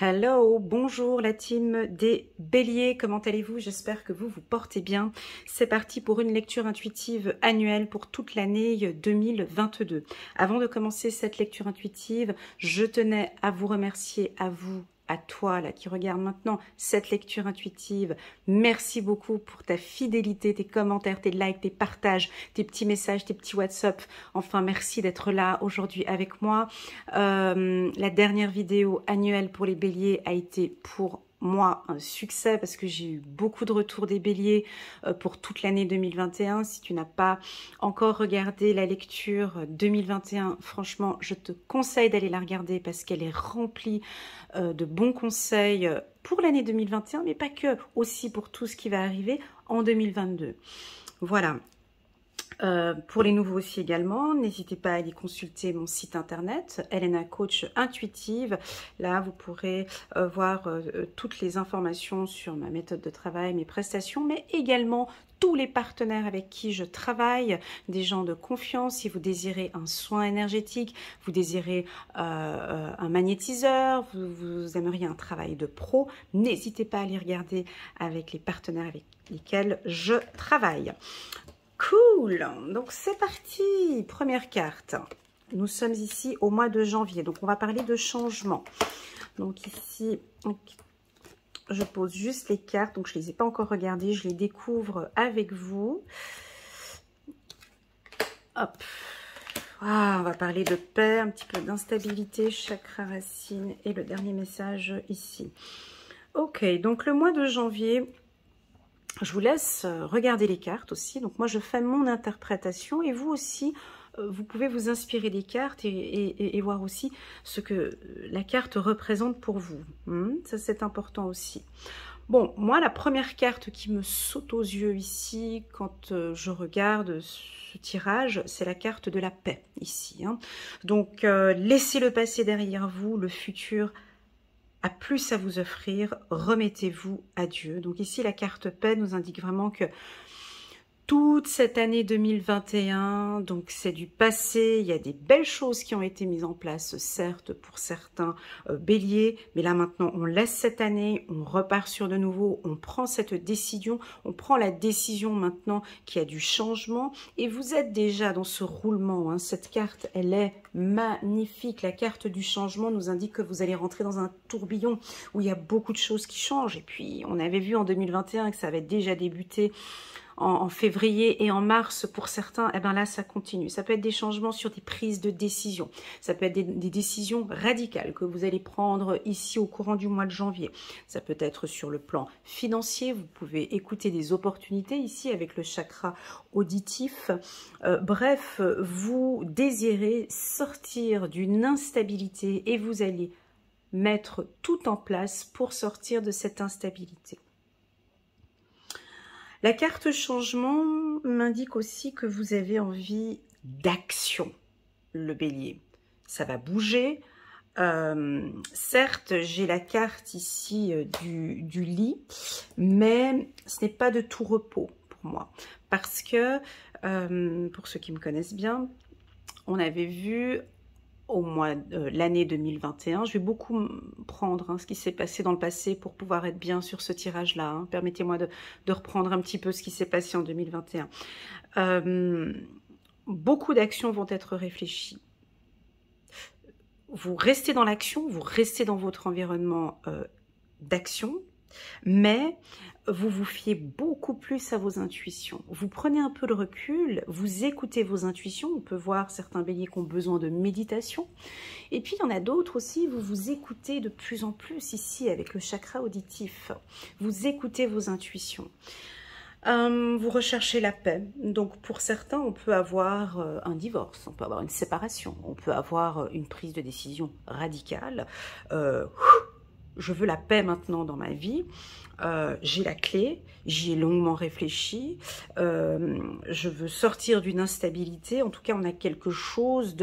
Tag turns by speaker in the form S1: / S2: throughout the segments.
S1: Hello, bonjour la team des béliers, comment allez-vous? J'espère que vous vous portez bien. C'est parti pour une lecture intuitive annuelle pour toute l'année 2022. Avant de commencer cette lecture intuitive, je tenais à vous remercier, à vous, à toi là qui regarde maintenant cette lecture intuitive. Merci beaucoup pour ta fidélité, tes commentaires, tes likes, tes partages, tes petits messages, tes petits WhatsApp. Enfin, merci d'être là aujourd'hui avec moi. La dernière vidéo annuelle pour les béliers a été pour moi un succès parce que j'ai eu beaucoup de retours des béliers pour toute l'année 2021. Si tu n'as pas encore regardé la lecture 2021, franchement, je te conseille d'aller la regarder parce qu'elle est remplie de bons conseils pour l'année 2021, mais pas que, aussi pour tout ce qui va arriver en 2022. Voilà. Pour les nouveaux aussi également, n'hésitez pas à aller consulter mon site internet, Elena Coach Intuitive. Là, vous pourrez voir toutes les informations sur ma méthode de travail, mes prestations, mais également tous les partenaires avec qui je travaille, des gens de confiance. Si vous désirez un soin énergétique, vous désirez un magnétiseur, vous aimeriez un travail de pro, n'hésitez pas à aller regarder avec les partenaires avec lesquels je travaille. Cool, donc c'est parti, première carte. Nous sommes ici au mois de janvier, donc on va parler de changement. Donc ici, je pose juste les cartes, donc je ne les ai pas encore regardées, je les découvre avec vous. Hop, ah, on va parler de paix, un petit peu d'instabilité, chakra racine et le dernier message ici. Ok, donc le mois de janvier... Je vous laisse regarder les cartes aussi. Donc moi, je fais mon interprétation et vous aussi, vous pouvez vous inspirer des cartes et voir aussi ce que la carte représente pour vous. Ça, c'est important aussi. Bon, moi, la première carte qui me saute aux yeux ici quand je regarde ce tirage, c'est la carte de la paix ici. Donc, laissez le passé derrière vous, le futur a plus à vous offrir, remettez-vous à Dieu. Donc ici, la carte paix nous indique vraiment que toute cette année 2021, donc c'est du passé, il y a des belles choses qui ont été mises en place, certes pour certains béliers, mais là maintenant on laisse cette année, on repart sur de nouveau, on prend cette décision, on prend la décision maintenant qu'il y a du changement et vous êtes déjà dans ce roulement. Cette carte, elle est magnifique, la carte du changement nous indique que vous allez rentrer dans un tourbillon où il y a beaucoup de choses qui changent et puis on avait vu en 2021 que ça avait déjà débuté en février et en mars pour certains, et bien là ça continue. Ça peut être des changements sur des prises de décision, ça peut être des décisions radicales que vous allez prendre ici au courant du mois de janvier. Ça peut être sur le plan financier, vous pouvez écouter des opportunités ici avec le chakra auditif. Bref, vous désirez sortir d'une instabilité et vous allez mettre tout en place pour sortir de cette instabilité. La carte changement m'indique aussi que vous avez envie d'action, le bélier. Ça va bouger. Certes, j'ai la carte ici du lit, mais ce n'est pas de tout repos pour moi. Parce que, pour ceux qui me connaissent bien, on avait vu... au mois l'année 2021. Je vais beaucoup prendre ce qui s'est passé dans le passé pour pouvoir être bien sur ce tirage-là. Permettez-moi de reprendre un petit peu ce qui s'est passé en 2021. Beaucoup d'actions vont être réfléchies. Vous restez dans l'action, vous restez dans votre environnement d'action, mais vous vous fiez beaucoup plus à vos intuitions. Vous prenez un peu de recul, vous écoutez vos intuitions. On peut voir certains béliers qui ont besoin de méditation. Et puis, il y en a d'autres aussi, vous vous écoutez de plus en plus ici avec le chakra auditif. Vous écoutez vos intuitions. Vous recherchez la paix. Donc, pour certains, on peut avoir un divorce, on peut avoir une séparation, on peut avoir une prise de décision radicale. Je veux la paix maintenant dans ma vie, j'ai la clé, j'y ai longuement réfléchi, je veux sortir d'une instabilité, en tout cas on a quelque chose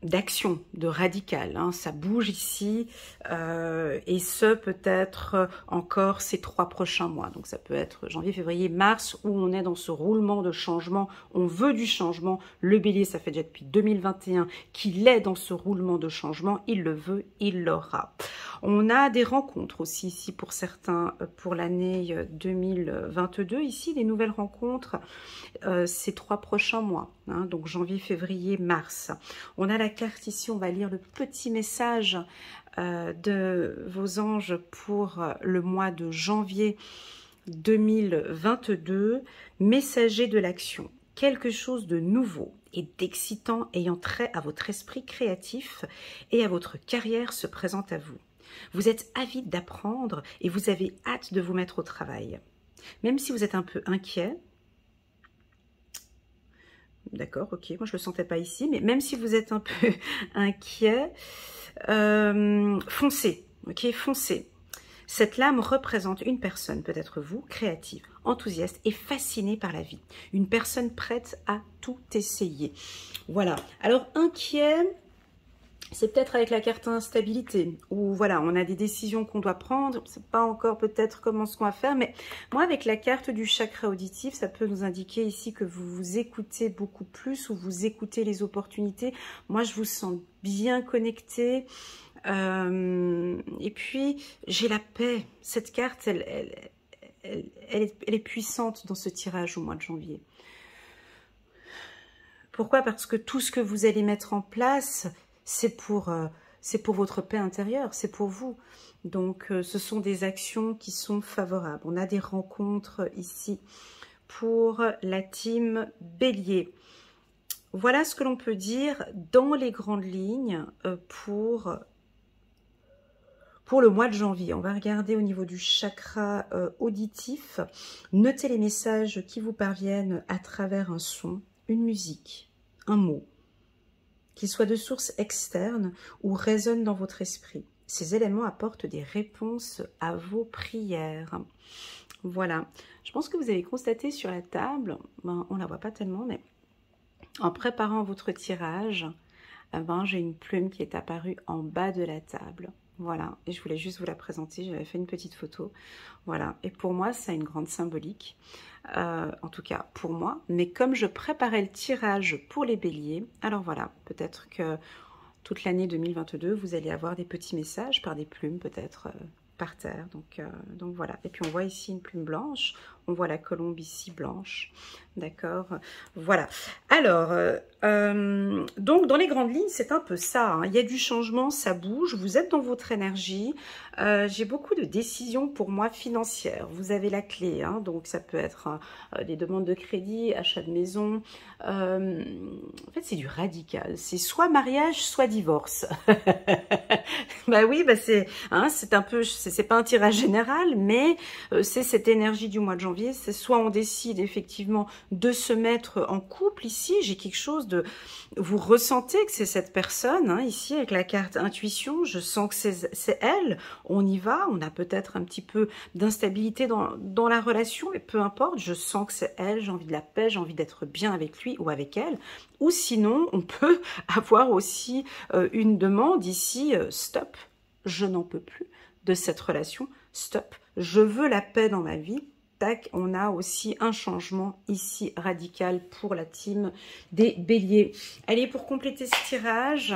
S1: d'action, de radical, hein. Ça bouge ici, et ce peut-être encore ces 3 prochains mois. Donc ça peut être janvier, février, mars, où on est dans ce roulement de changement, on veut du changement. Le bélier, ça fait déjà depuis 2021 qu'il est dans ce roulement de changement, il le veut, il l'aura. On a des rencontres aussi ici pour certains, pour l'année 2022, ici des nouvelles rencontres ces 3 prochains mois, hein, donc janvier, février, mars. On a la carte ici, on va lire le petit message de vos anges pour le mois de janvier 2022. Messager de l'action, quelque chose de nouveau et d'excitant ayant trait à votre esprit créatif et à votre carrière se présente à vous. Vous êtes avide d'apprendre et vous avez hâte de vous mettre au travail. Même si vous êtes un peu inquiet, d'accord, ok, moi je ne le sentais pas ici, mais même si vous êtes un peu inquiet, foncez, ok, foncez. Cette lame représente une personne, peut-être vous, créative, enthousiaste et fascinée par la vie. Une personne prête à tout essayer. Voilà, alors inquiet, c'est peut-être avec la carte instabilité, où voilà, on a des décisions qu'on doit prendre, c'est pas encore peut-être comment ce qu'on va faire, mais moi avec la carte du chakra auditif, ça peut nous indiquer ici que vous vous écoutez beaucoup plus, ou vous écoutez les opportunités. Moi je vous sens bien connecté, et puis j'ai la paix. Cette carte, elle est puissante dans ce tirage au mois de janvier. Pourquoi? Parce que tout ce que vous allez mettre en place, c'est pour votre paix intérieure, c'est pour vous. Donc, ce sont des actions qui sont favorables. On a des rencontres ici pour la team Bélier. Voilà ce que l'on peut dire dans les grandes lignes pour le mois de janvier. On va regarder au niveau du chakra auditif. Notez les messages qui vous parviennent à travers un son, une musique, un mot, qu'il soit de source externe ou résonne dans votre esprit. Ces éléments apportent des réponses à vos prières. Voilà. Je pense que vous avez constaté sur la table, ben, on ne la voit pas tellement, mais en préparant votre tirage, ben, j'ai une plume qui est apparue en bas de la table. Voilà, et je voulais juste vous la présenter, j'avais fait une petite photo. Voilà, et pour moi, ça a une grande symbolique, en tout cas pour moi. Mais comme je préparais le tirage pour les béliers, alors voilà, peut-être que toute l'année 2022, vous allez avoir des petits messages par des plumes, peut-être par terre. Donc voilà, et puis on voit ici une plume blanche, on voit la colombe ici blanche, d'accord, voilà. Alors, donc dans les grandes lignes, c'est un peu ça, hein. Il y a du changement, ça bouge, vous êtes dans votre énergie. J'ai beaucoup de décisions pour moi financières, vous avez la clé, hein, donc ça peut être des demandes de crédit, achat de maison, en fait c'est du radical, c'est soit mariage, soit divorce. Bah oui, bah c'est un peu, c'est pas un tirage général, mais c'est cette énergie du mois de janvier. C'est soit on décide effectivement de se mettre en couple ici, j'ai quelque chose de, vous ressentez que c'est cette personne, hein, ici avec la carte intuition, je sens que c'est elle, on y va, on a peut-être un petit peu d'instabilité dans la relation, mais peu importe, je sens que c'est elle, j'ai envie de la paix, j'ai envie d'être bien avec lui ou avec elle. Ou sinon, on peut avoir aussi une demande ici, stop, je n'en peux plus de cette relation, stop, je veux la paix dans ma vie. Tac, on a aussi un changement ici radical pour la team des béliers. Allez, pour compléter ce tirage,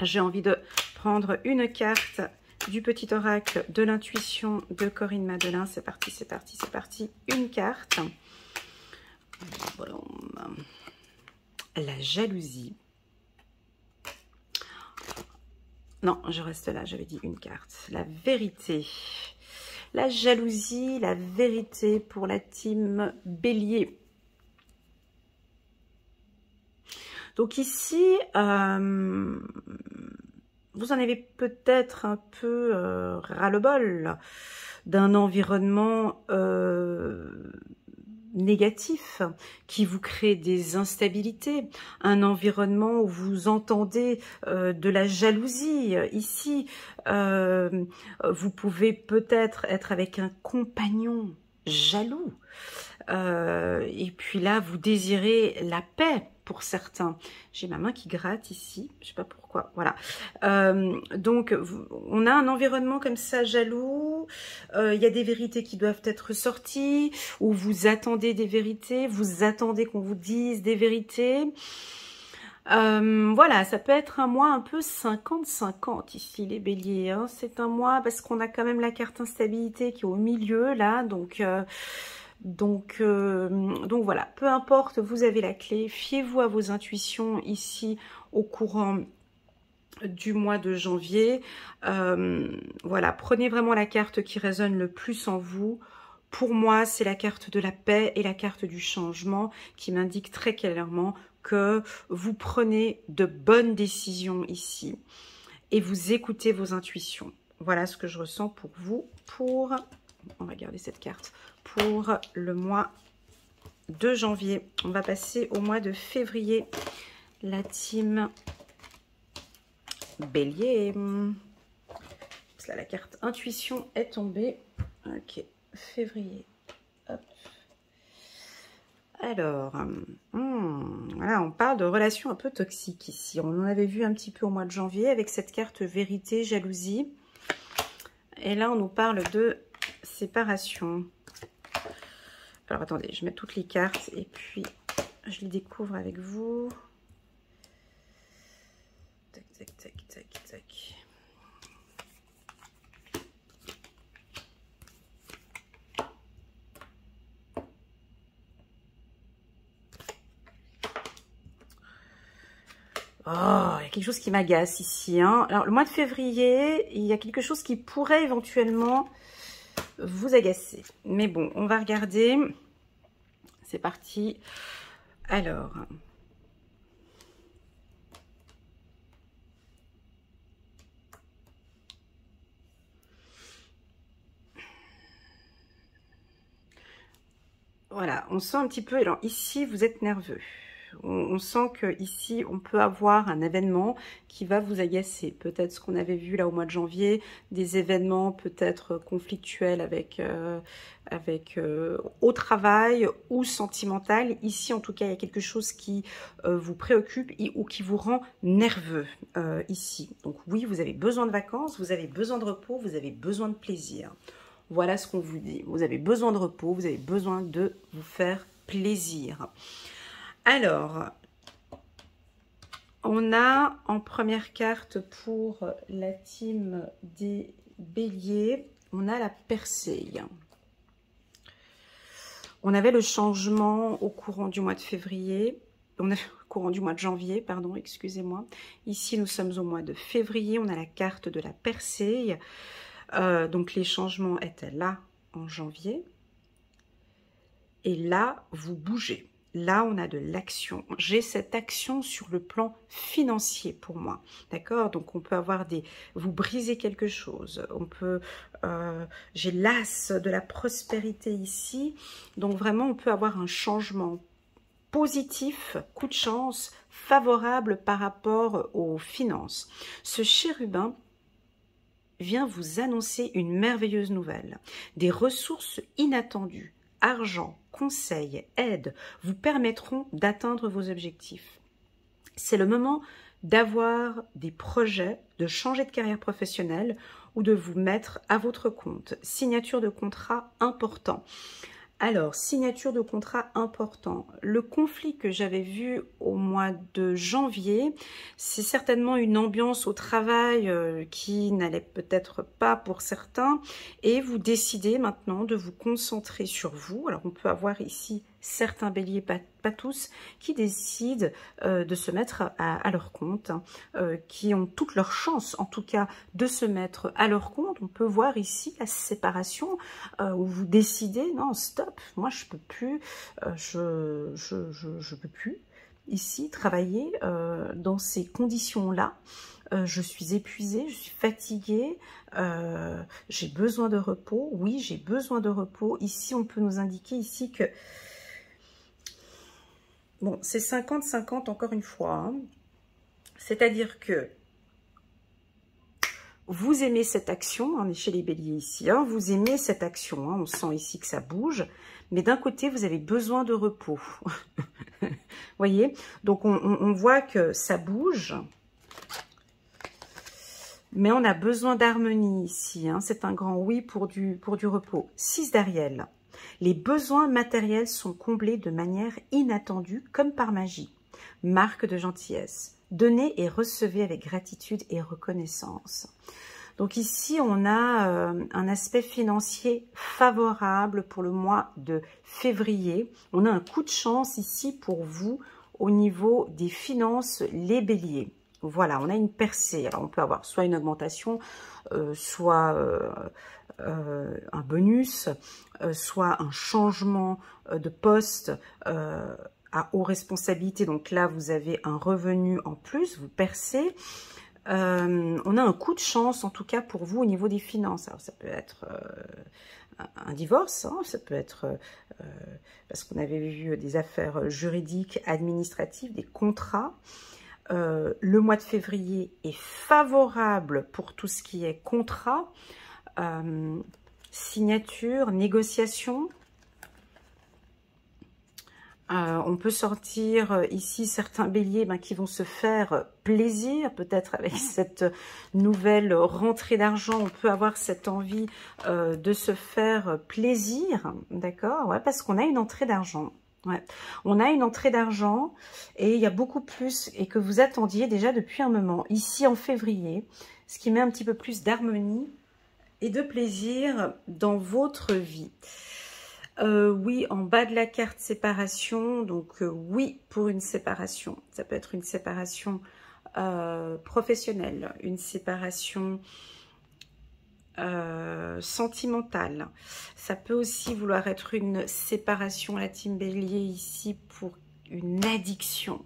S1: j'ai envie de prendre une carte du petit oracle de l'intuition de Corinne Madelin. C'est parti, c'est parti, c'est parti. Une carte. La jalousie. Non, je reste là, j'avais dit une carte. La vérité. La jalousie, la vérité pour la team Bélier. Donc ici, vous en avez peut-être un peu ras-le-bol d'un environnement négatif qui vous crée des instabilités, un environnement où vous entendez de la jalousie. Ici, vous pouvez peut-être être avec un compagnon jaloux, et puis là, vous désirez la paix pour certains. J'ai ma main qui gratte ici, je sais pas pourquoi, voilà. Donc, on a un environnement comme ça jaloux, il y a des vérités qui doivent être sorties, ou vous attendez des vérités, vous attendez qu'on vous dise des vérités. Voilà, ça peut être un mois un peu 50-50 ici les béliers, hein. C'est un mois parce qu'on a quand même la carte instabilité qui est au milieu là, donc voilà, peu importe, vous avez la clé, fiez-vous à vos intuitions ici au courant du mois de janvier. Voilà, prenez vraiment la carte qui résonne le plus en vous. Pour moi, c'est la carte de la paix et la carte du changement qui m'indique très clairement que vous prenez de bonnes décisions ici et vous écoutez vos intuitions. Voilà ce que je ressens pour vous, on va garder cette carte, pour le mois de janvier. On va passer au mois de février. La team Bélier. Là, la carte intuition est tombée. Ok, février. Hop. Alors, voilà, on parle de relations un peu toxiques ici. On en avait vu un petit peu au mois de janvier avec cette carte vérité, jalousie. Et là, on nous parle de séparation. Alors, attendez, je mets toutes les cartes et puis je les découvre avec vous. Tac, tac, tac, tac, tac. Oh, il y a quelque chose qui m'agace ici, hein. Alors, le mois de février, il y a quelque chose qui pourrait éventuellement vous agacer. Mais bon, on va regarder. C'est parti. Alors. Voilà, on sent un petit peu. Alors, ici, vous êtes nerveux. On sent que ici on peut avoir un événement qui va vous agacer. Peut-être ce qu'on avait vu là au mois de janvier, des événements peut-être conflictuels avec au travail ou sentimental. Ici, en tout cas, il y a quelque chose qui vous préoccupe ou qui vous rend nerveux ici. Donc oui, vous avez besoin de vacances, vous avez besoin de repos, vous avez besoin de plaisir. Voilà ce qu'on vous dit. Vous avez besoin de repos, vous avez besoin de vous faire plaisir. Alors, on a en première carte pour la team des béliers, on a la percée. On avait le changement au courant du mois de février, au courant du mois de janvier, pardon, excusez-moi. Ici, nous sommes au mois de février, on a la carte de la percée. Donc, les changements étaient là en janvier. Et là, vous bougez. Là, on a de l'action. J'ai cette action sur le plan financier pour moi. D'accord? Donc, on peut avoir des... Vous brisez quelque chose. On peut... J'ai l'as de la prospérité ici. Donc, vraiment, on peut avoir un changement positif, coup de chance, favorable par rapport aux finances. Ce chérubin vient vous annoncer une merveilleuse nouvelle. Des ressources inattendues. Argent, conseils, aide vous permettront d'atteindre vos objectifs. C'est le moment d'avoir des projets, de changer de carrière professionnelle ou de vous mettre à votre compte. Signature de contrat important. Alors, signature de contrat important. Le conflit que j'avais vu au mois de janvier, c'est certainement une ambiance au travail qui n'allait peut-être pas pour certains. Et vous décidez maintenant de vous concentrer sur vous. Alors, on peut avoir ici certains béliers, pas tous, qui décident de se mettre à leur compte, hein, qui ont toutes leurs chances, en tout cas, de se mettre à leur compte. On peut voir ici la séparation où vous décidez, non, stop, moi je peux plus, je peux plus ici travailler dans ces conditions-là. Je suis épuisée, je suis fatiguée, j'ai besoin de repos. Oui, j'ai besoin de repos. Ici, on peut nous indiquer ici que bon, c'est 50-50 encore une fois. Hein. C'est-à-dire que vous aimez cette action, on est chez les béliers ici, hein, vous aimez cette action, hein, on sent ici que ça bouge, mais d'un côté, vous avez besoin de repos. Vous voyez? Donc, on voit que ça bouge, mais on a besoin d'harmonie ici. Hein. C'est un grand oui pour du repos. 6 d'Ariel. Les besoins matériels sont comblés de manière inattendue, comme par magie. Marque de gentillesse. Donnez et recevez avec gratitude et reconnaissance. Donc ici, on a un aspect financier favorable pour le mois de février. On a un coup de chance ici pour vous au niveau des finances, les béliers. Voilà, on a une percée. Alors, on peut avoir soit une augmentation, soit un bonus, soit un changement de poste à haute responsabilité. Donc là, vous avez un revenu en plus, vous percez. On a un coup de chance, en tout cas pour vous, au niveau des finances. Alors, ça peut être un divorce, hein, ça peut être parce qu'on avait vu des affaires juridiques, administratives, des contrats. Le mois de février est favorable pour tout ce qui est contrat, signature, négociation. On peut sortir ici certains béliers qui vont se faire plaisir, peut-être avec cette nouvelle rentrée d'argent, on peut avoir cette envie de se faire plaisir, d'accord? Ouais, parce qu'on a une entrée d'argent. Ouais. On a une entrée d'argent et il y a beaucoup plus et que vous attendiez déjà depuis un moment, ici en février, ce qui met un petit peu plus d'harmonie et de plaisir dans votre vie. Oui, en bas de la carte séparation, donc oui pour une séparation. Ça peut être une séparation professionnelle, une séparation sentimentale. Ça peut aussi vouloir être une séparation, la team bélier ici, pour une addiction.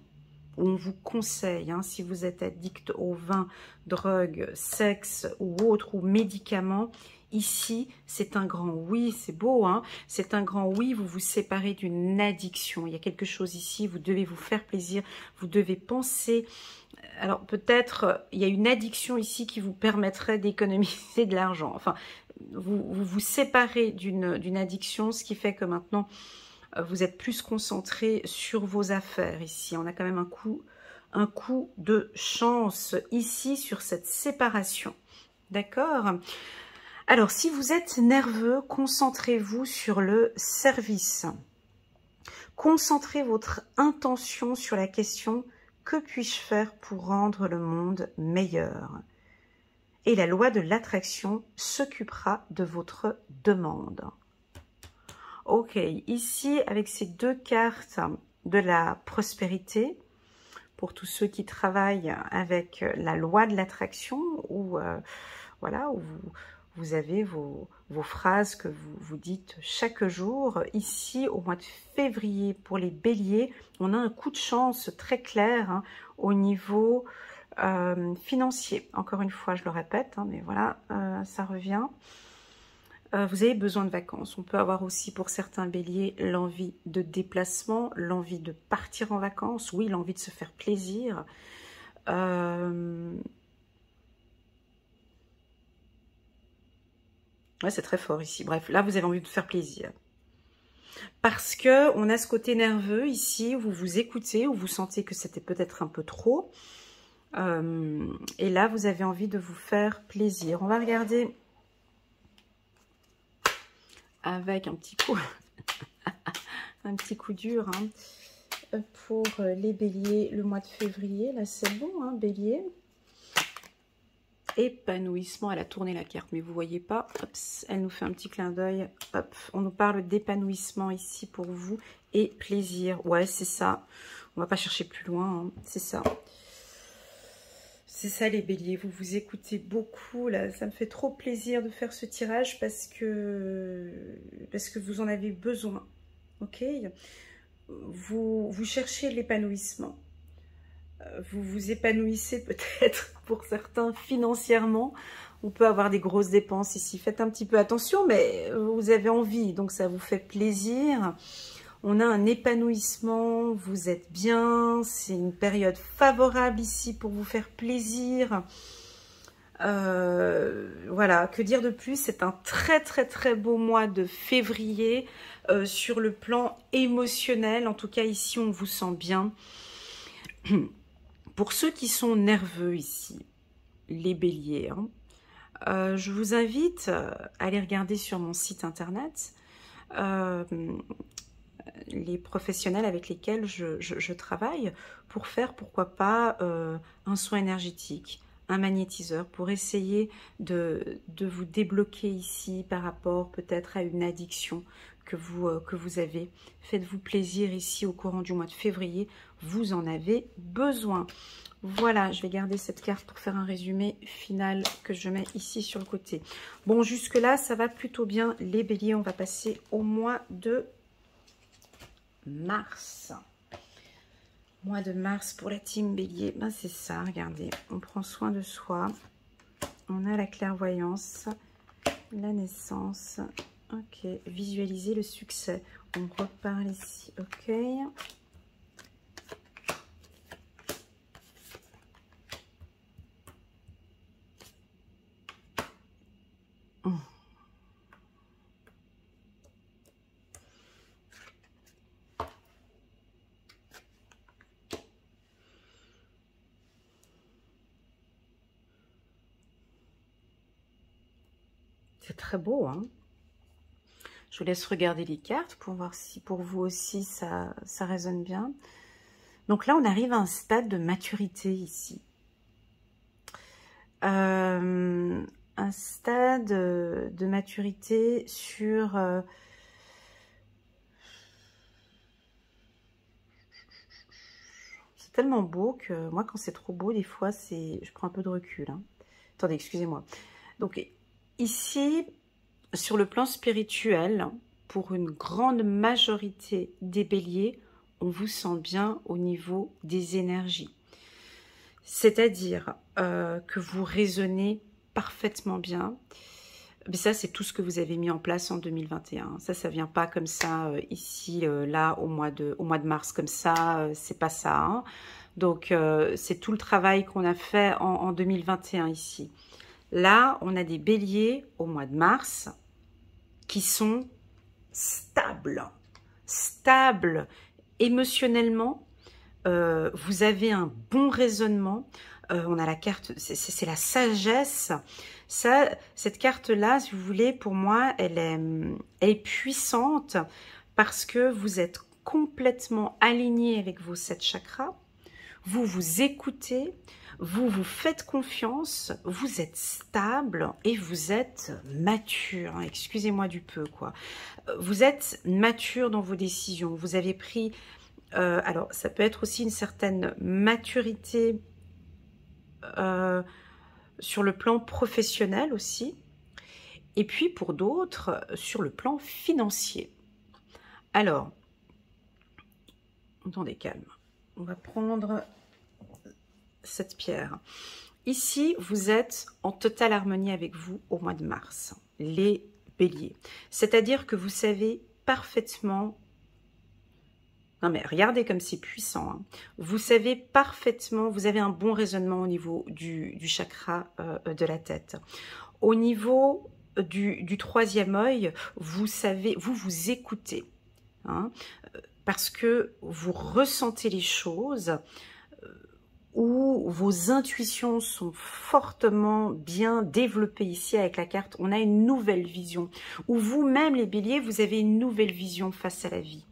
S1: On vous conseille, hein, si vous êtes addict au vin, drogue, sexe ou autre, ou médicaments, ici, c'est un grand oui, c'est beau, hein, c'est un grand oui, vous vous séparez d'une addiction. Il y a quelque chose ici, vous devez vous faire plaisir, vous devez penser. Alors peut-être, il y a une addiction ici qui vous permettrait d'économiser de l'argent. Enfin, vous séparez d'une addiction, ce qui fait que maintenant, vous êtes plus concentré sur vos affaires ici. On a quand même un coup de chance ici sur cette séparation. D'accord ? Alors, si vous êtes nerveux, concentrez-vous sur le service. Concentrez votre intention sur la question « Que puis-je faire pour rendre le monde meilleur ?» Et la loi de l'attraction s'occupera de votre demande. Ok, ici, avec ces deux cartes de la prospérité, pour tous ceux qui travaillent avec la loi de l'attraction, où, voilà, où vous avez vos phrases que vous dites chaque jour. Ici, au mois de février, pour les béliers, on a un coup de chance très clair hein, au niveau financier. Encore une fois, je le répète, hein, mais voilà, ça revient. Vous avez besoin de vacances. On peut avoir aussi pour certains béliers l'envie de déplacement, l'envie de partir en vacances, oui, l'envie de se faire plaisir. Ouais, c'est très fort ici. Bref, là, vous avez envie de faire plaisir. Parce que on a ce côté nerveux ici, où vous vous écoutez, où vous sentez que c'était peut-être un peu trop. Et là, vous avez envie de vous faire plaisir. On va regarder avec un petit coup, un petit coup dur hein, pour les béliers le mois de février. Là, c'est bon, hein, bélier. Épanouissement, elle a tourné la carte, mais vous voyez pas, hop, elle nous fait un petit clin d'œil, hop, on nous parle d'épanouissement ici pour vous, et plaisir, ouais, c'est ça, on va pas chercher plus loin, hein. C'est ça. C'est ça les béliers, vous vous écoutez beaucoup, là, ça me fait trop plaisir de faire ce tirage parce que vous en avez besoin, ok? Vous cherchez l'épanouissement. Vous vous épanouissez peut-être pour certains financièrement. On peut avoir des grosses dépenses ici. Faites un petit peu attention, mais vous avez envie, donc ça vous fait plaisir. On a un épanouissement, vous êtes bien. C'est une période favorable ici pour vous faire plaisir. Voilà, que dire de plus? C'est un très beau mois de février sur le plan émotionnel. En tout cas, ici, on vous sent bien. Pour ceux qui sont nerveux ici, les béliers, hein, je vous invite à aller regarder sur mon site internet les professionnels avec lesquels je travaille pour faire, pourquoi pas, un soin énergétique, un magnétiseur, pour essayer de vous débloquer ici par rapport peut-être à une addiction que vous avez. Faites-vous plaisir ici au courant du mois de février, vous en avez besoin. Voilà, je vais garder cette carte pour faire un résumé final que je mets ici sur le côté. Bon, jusque-là, ça va plutôt bien, les béliers. On va passer au mois de mars. Mois de mars pour la team bélier. Ben, c'est ça, regardez. On prend soin de soi. On a la clairvoyance, la naissance. Ok, visualiser le succès. On reparle ici. Ok. C'est très beau, hein? Je vous laisse regarder les cartes pour voir si pour vous aussi ça résonne bien. Donc là, on arrive à un stade de maturité ici. Un stade de maturité sur... c'est tellement beau que moi, quand c'est trop beau, des fois, je prends un peu de recul. Hein. Attendez, excusez-moi. Donc ici, sur le plan spirituel, pour une grande majorité des béliers, on vous sent bien au niveau des énergies. C'est-à-dire que vous résonnez parfaitement bien. Mais ça, c'est tout ce que vous avez mis en place en 2021. Ça vient pas comme ça, ici, là, au mois de mars, comme ça, c'est pas ça. Hein. Donc, c'est tout le travail qu'on a fait en 2021 ici. Là, on a des béliers au mois de mars qui sont stables émotionnellement. Vous avez un bon raisonnement. On a la carte, c'est la sagesse. Cette carte-là, si vous voulez, pour moi, elle est puissante parce que vous êtes complètement aligné avec vos 7 chakras. Vous vous écoutez, vous vous faites confiance, vous êtes stable et vous êtes mature. Hein, excusez-moi du peu, quoi. Vous êtes mature dans vos décisions. Vous avez pris... alors, ça peut être aussi une certaine maturité sur le plan professionnel aussi. Et puis, pour d'autres, sur le plan financier. Alors, attendez, calme. On va prendre cette pierre. Ici, vous êtes en totale harmonie avec vous au mois de mars, les béliers. C'est-à-dire que vous savez parfaitement... Non mais regardez comme c'est puissant. Hein. Vous savez parfaitement, vous avez un bon raisonnement au niveau du chakra de la tête. Au niveau du troisième œil, vous savez, vous écoutez. Hein, parce que vous ressentez les choses, où vos intuitions sont fortement bien développées ici avec la carte. On a une nouvelle vision, où vous-même les béliers, vous avez une nouvelle vision face à la vie.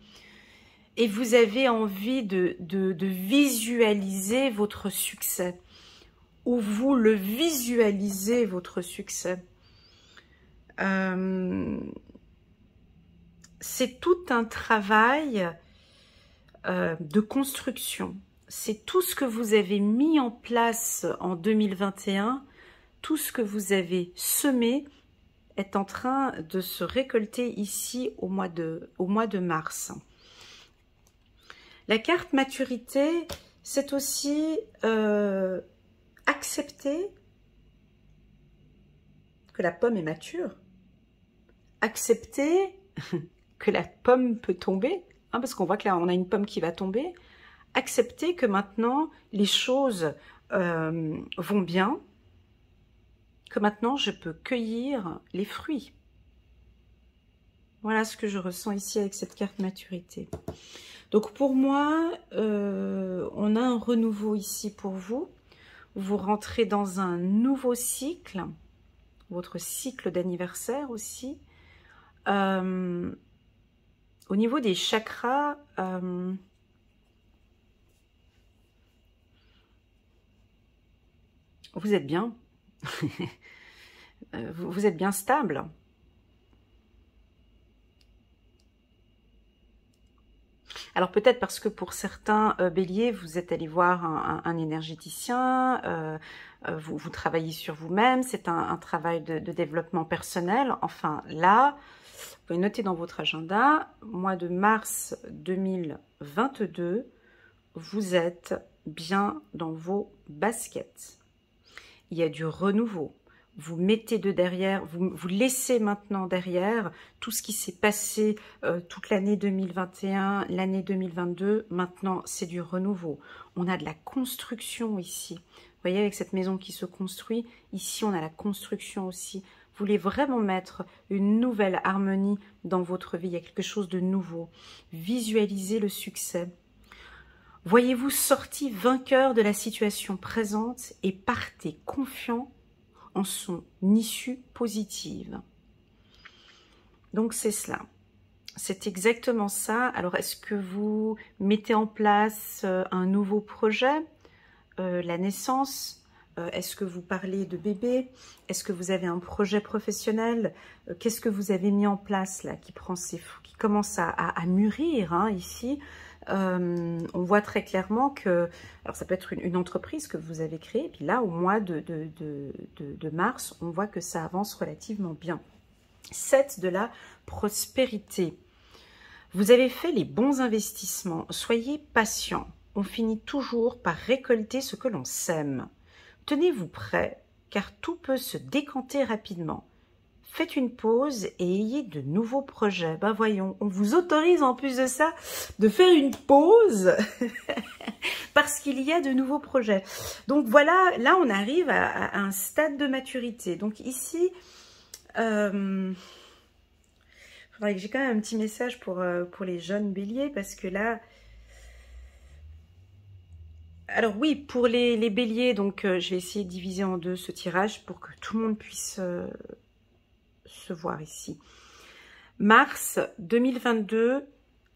S1: Et vous avez envie de visualiser votre succès, ou vous le visualisez votre succès. C'est tout un travail de construction. C'est tout ce que vous avez mis en place en 2021, tout ce que vous avez semé est en train de se récolter ici au mois de mars. La carte maturité, c'est aussi accepter que la pomme est mature, accepter que la pomme peut tomber, hein, parce qu'on voit que là, on a une pomme qui va tomber, accepter que maintenant, les choses vont bien, que maintenant je peux cueillir les fruits. Voilà ce que je ressens ici avec cette carte maturité. Donc pour moi, on a un renouveau ici pour vous. Vous rentrez dans un nouveau cycle, votre cycle d'anniversaire aussi. Au niveau des chakras, vous êtes bien. Vous êtes bien stable. Alors peut-être parce que pour certains béliers, vous êtes allé voir un énergéticien, vous travaillez sur vous-même, c'est un travail de développement personnel. Enfin là, vous pouvez noter dans votre agenda, mois de mars 2022, vous êtes bien dans vos baskets. Il y a du renouveau. Vous mettez de derrière, vous laissez maintenant derrière tout ce qui s'est passé toute l'année 2021, l'année 2022. Maintenant, c'est du renouveau. On a de la construction ici. Vous voyez, avec cette maison qui se construit, ici, on a la construction aussi. Vous voulez vraiment mettre une nouvelle harmonie dans votre vie. Il y a quelque chose de nouveau. Visualisez le succès. Voyez-vous sorti vainqueur de la situation présente et partez confiant en son issue positive. Donc c'est cela. C'est exactement ça. Alors est-ce que vous mettez en place un nouveau projet, la naissance? Est-ce que vous parlez de bébé? Est-ce que vous avez un projet professionnel? Qu'est-ce que vous avez mis en place là qui prend ses fruits, qui commence à mûrir hein, ici? On voit très clairement que, alors ça peut être une entreprise que vous avez créée, et puis là, au mois de mars, on voit que ça avance relativement bien. 7 de la prospérité. Vous avez fait les bons investissements, soyez patient. On finit toujours par récolter ce que l'on sème. Tenez-vous prêt, car tout peut se décanter rapidement. Faites une pause et ayez de nouveaux projets. Ben voyons, on vous autorise en plus de ça de faire une pause parce qu'il y a de nouveaux projets. Donc voilà, là on arrive à un stade de maturité. Donc ici, faudrait que j'ai quand même un petit message pour les jeunes béliers parce que là... Alors oui, pour les béliers, donc je vais essayer de diviser en deux ce tirage pour que tout le monde puisse... se voir ici. Mars 2022,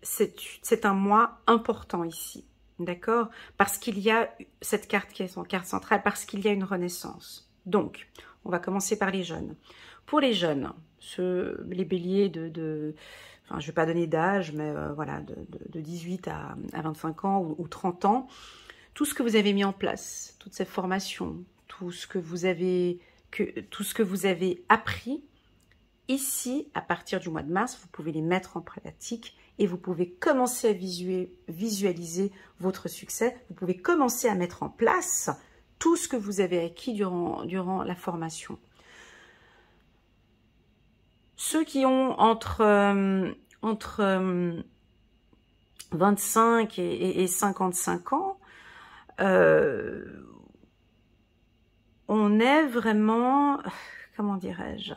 S1: c'est un mois important ici, d'accord? Parce qu'il y a cette carte qui est en carte centrale, parce qu'il y a une renaissance. Donc, on va commencer par les jeunes. Pour les jeunes, les béliers enfin, je ne vais pas donner d'âge, mais voilà, de 18 à 25 ans ou 30 ans, tout ce que vous avez mis en place, toute cette formation, tout ce que vous avez appris, ici, à partir du mois de mars, vous pouvez les mettre en pratique et vous pouvez commencer à visualiser votre succès. Vous pouvez commencer à mettre en place tout ce que vous avez acquis durant la formation. Ceux qui ont entre 25 et 55 ans, on est vraiment, comment dirais-je,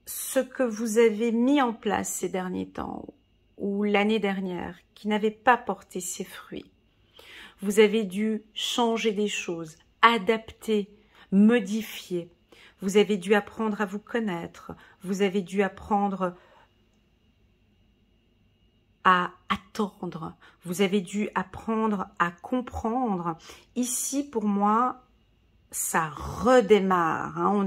S1: ce que vous avez mis en place ces derniers temps ou l'année dernière qui n'avait pas porté ses fruits. Vous avez dû changer des choses, adapter, modifier. Vous avez dû apprendre à vous connaître. Vous avez dû apprendre à attendre. Vous avez dû apprendre à comprendre. Ici, pour moi, ça redémarre. Hein.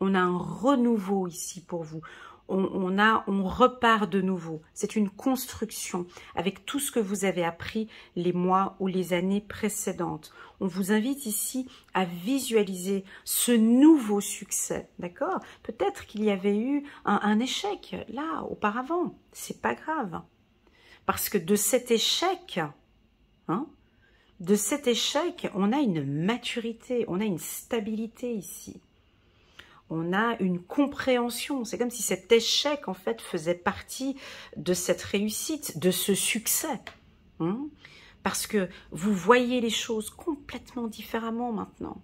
S1: On a un renouveau ici pour vous. On repart de nouveau. C'est une construction avec tout ce que vous avez appris les mois ou les années précédentes. On vous invite ici à visualiser ce nouveau succès, d'accord? Peut-être qu'il y avait eu un échec là, auparavant. C'est pas grave. Parce que de cet échec, hein, on a une maturité, on a une stabilité ici. On a une compréhension. C'est comme si cet échec, en fait, faisait partie de cette réussite, de ce succès. Hein? Parce que vous voyez les choses complètement complètement différemment maintenant.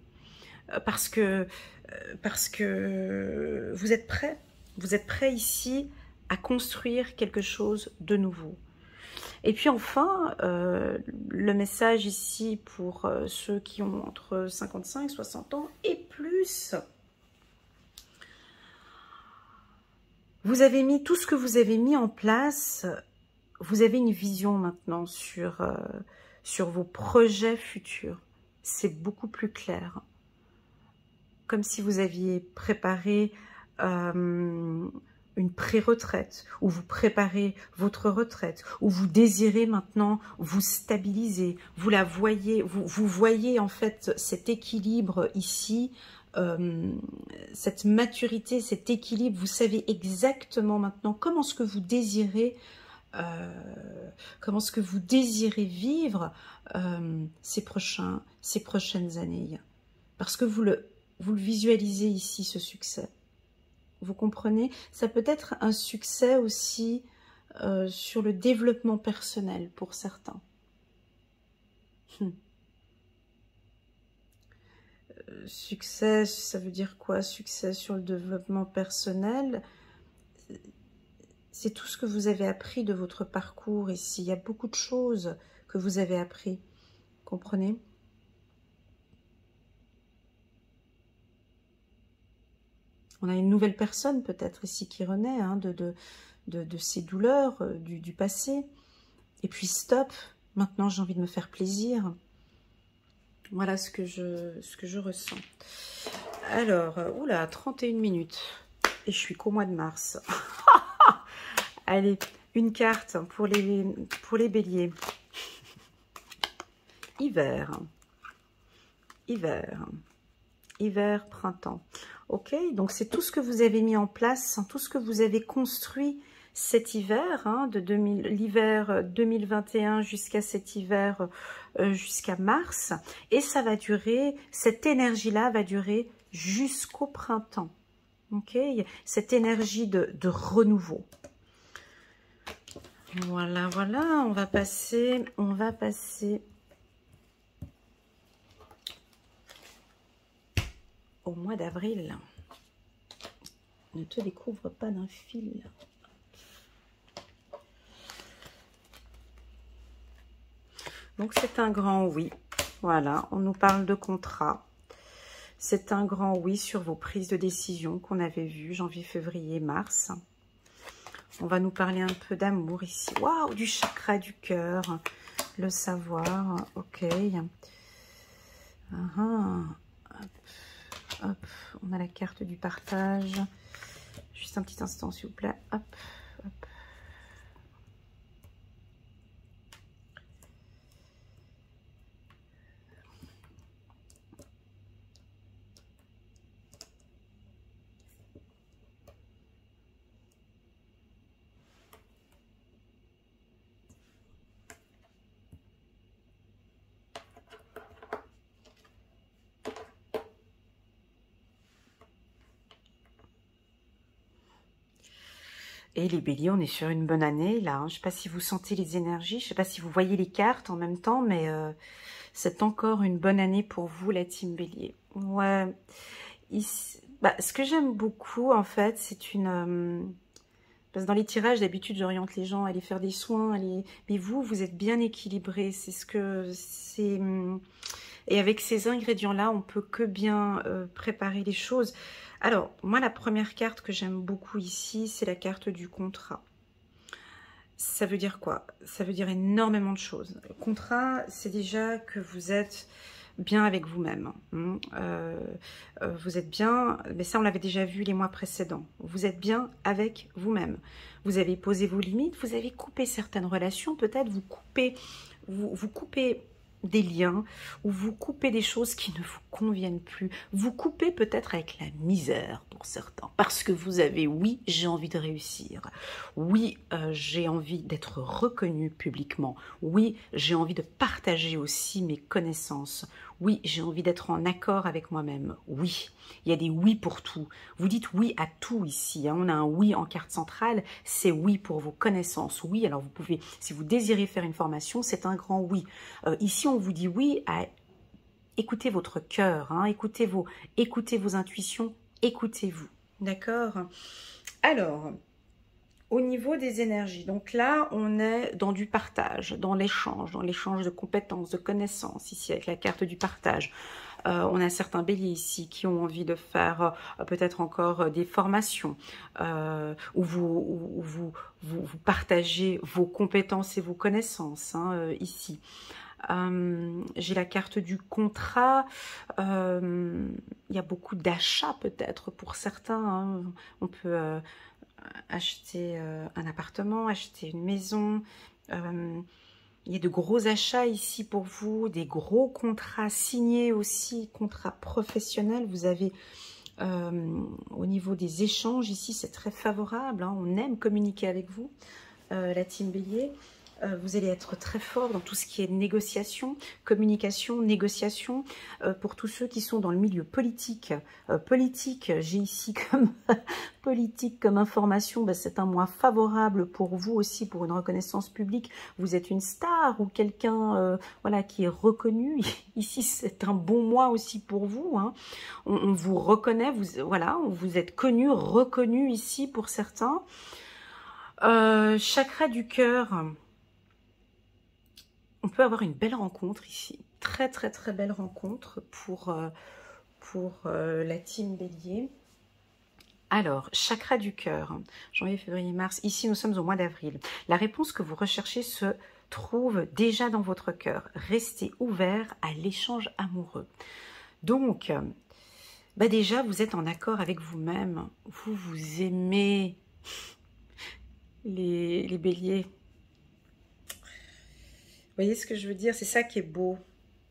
S1: Parce que vous êtes prêts. Vous êtes prêts ici à construire quelque chose de nouveau. Et puis enfin, le message ici pour ceux qui ont entre 55 et 60 ans et plus. Vous avez mis tout ce que vous avez mis en place. Vous avez une vision maintenant sur vos projets futurs. C'est beaucoup plus clair. Comme si vous aviez préparé une pré-retraite, ou vous préparez votre retraite, ou vous désirez maintenant vous stabiliser. Vous la voyez, vous voyez en fait cet équilibre ici, cette maturité, cet équilibre. Vous savez exactement maintenant comment est-ce que vous désirez vivre ces prochaines années. Parce que vous le visualisez ici, ce succès. Vous comprenez? Ça peut être un succès aussi sur le développement personnel pour certains. Succès, ça veut dire quoi? Succès sur le développement personnel, c'est tout ce que vous avez appris de votre parcours ici. Il y a beaucoup de choses que vous avez appris. Comprenez? On a une nouvelle personne peut-être ici qui renaît hein, de ces douleurs du passé. Et puis stop, maintenant j'ai envie de me faire plaisir. Voilà ce que je ressens. Alors, oula, 31 minutes. Et je suis qu'au mois de mars. Allez, une carte pour les béliers. Hiver. Hiver. Hiver, printemps. Ok, donc c'est tout ce que vous avez mis en place, tout ce que vous avez construit cet hiver, hein, l'hiver 2021 jusqu'à cet hiver, jusqu'à mars. Et ça va durer, cette énergie-là va durer jusqu'au printemps. Ok, cette énergie de renouveau. Voilà, voilà, on va passer au mois d'avril. Ne te découvre pas d'un fil. Donc c'est un grand oui. Voilà, on nous parle de contrat. C'est un grand oui sur vos prises de décision qu'on avait vues janvier, février, mars. On va nous parler un peu d'amour ici. Waouh, du chakra du cœur, le savoir. Ok. Hop, on a la carte du partage. Juste un petit instant, s'il vous plaît. Hop, hop. Et les béliers, on est sur une bonne année, là. Je ne sais pas si vous sentez les énergies, je ne sais pas si vous voyez les cartes en même temps, mais c'est encore une bonne année pour vous, la team bélier. Ouais. Ici, ce que j'aime beaucoup, en fait, c'est une... parce que dans les tirages, d'habitude, j'oriente les gens à aller faire des soins, mais vous êtes bien équilibré. C'est ce que... c'est... Et avec ces ingrédients-là, on peut que bien préparer les choses. Alors, moi, la première carte que j'aime beaucoup ici, c'est la carte du contrat. Ça veut dire quoi? Ça veut dire énormément de choses. Le contrat, c'est déjà que vous êtes bien avec vous-même. Vous êtes bien, mais ça, on l'avait déjà vu les mois précédents. Vous êtes bien avec vous-même. Vous avez posé vos limites, vous avez coupé certaines relations. Peut-être vous coupez des liens, ou vous coupez des choses qui ne vous conviennent plus. Vous coupez peut-être avec la misère pour certains, parce que vous avez, oui, j'ai envie de réussir. Oui, j'ai envie d'être reconnu publiquement. Oui, j'ai envie de partager aussi mes connaissances. Oui, j'ai envie d'être en accord avec moi-même. Oui, il y a des oui pour tout. Vous dites oui à tout ici. Hein. On a un oui en carte centrale, c'est oui pour vos connaissances. Oui, alors vous pouvez, si vous désirez faire une formation, c'est un grand oui. Ici, on vous dit oui à écoutez votre cœur, hein, écoutez vos intuitions, écoutez-vous. D'accord? Alors, au niveau des énergies, donc là, on est dans du partage, dans l'échange de compétences, de connaissances, ici avec la carte du partage. On a certains béliers ici qui ont envie de faire peut-être encore des formations où vous partagez vos compétences et vos connaissances, hein, ici. J'ai la carte du contrat. Il y a beaucoup d'achats peut-être pour certains. Hein. On peut acheter un appartement, acheter une maison. Il y a de gros achats ici pour vous, des gros contrats signés aussi, contrats professionnels. Vous avez au niveau des échanges ici, c'est très favorable. Hein. On aime communiquer avec vous, la team Bélier. Vous allez être très fort dans tout ce qui est négociation, communication, négociation. Pour tous ceux qui sont dans le milieu politique, j'ai ici comme politique comme information, ben c'est un mois favorable pour vous aussi, pour une reconnaissance publique. Vous êtes une star ou quelqu'un voilà, qui est reconnu. Ici, c'est un bon mois aussi pour vous. Hein. On vous reconnaît, voilà, vous êtes connu, reconnu ici pour certains. Chakra du cœur. On peut avoir une belle rencontre ici, très très très belle rencontre pour la team Bélier. Alors, chakra du cœur, janvier, février, mars, ici nous sommes au mois d'avril. La réponse que vous recherchez se trouve déjà dans votre cœur. Restez ouvert à l'échange amoureux. Donc, bah déjà vous êtes en accord avec vous-même, vous aimez les béliers. Vous voyez ce que je veux dire? C'est ça qui est beau.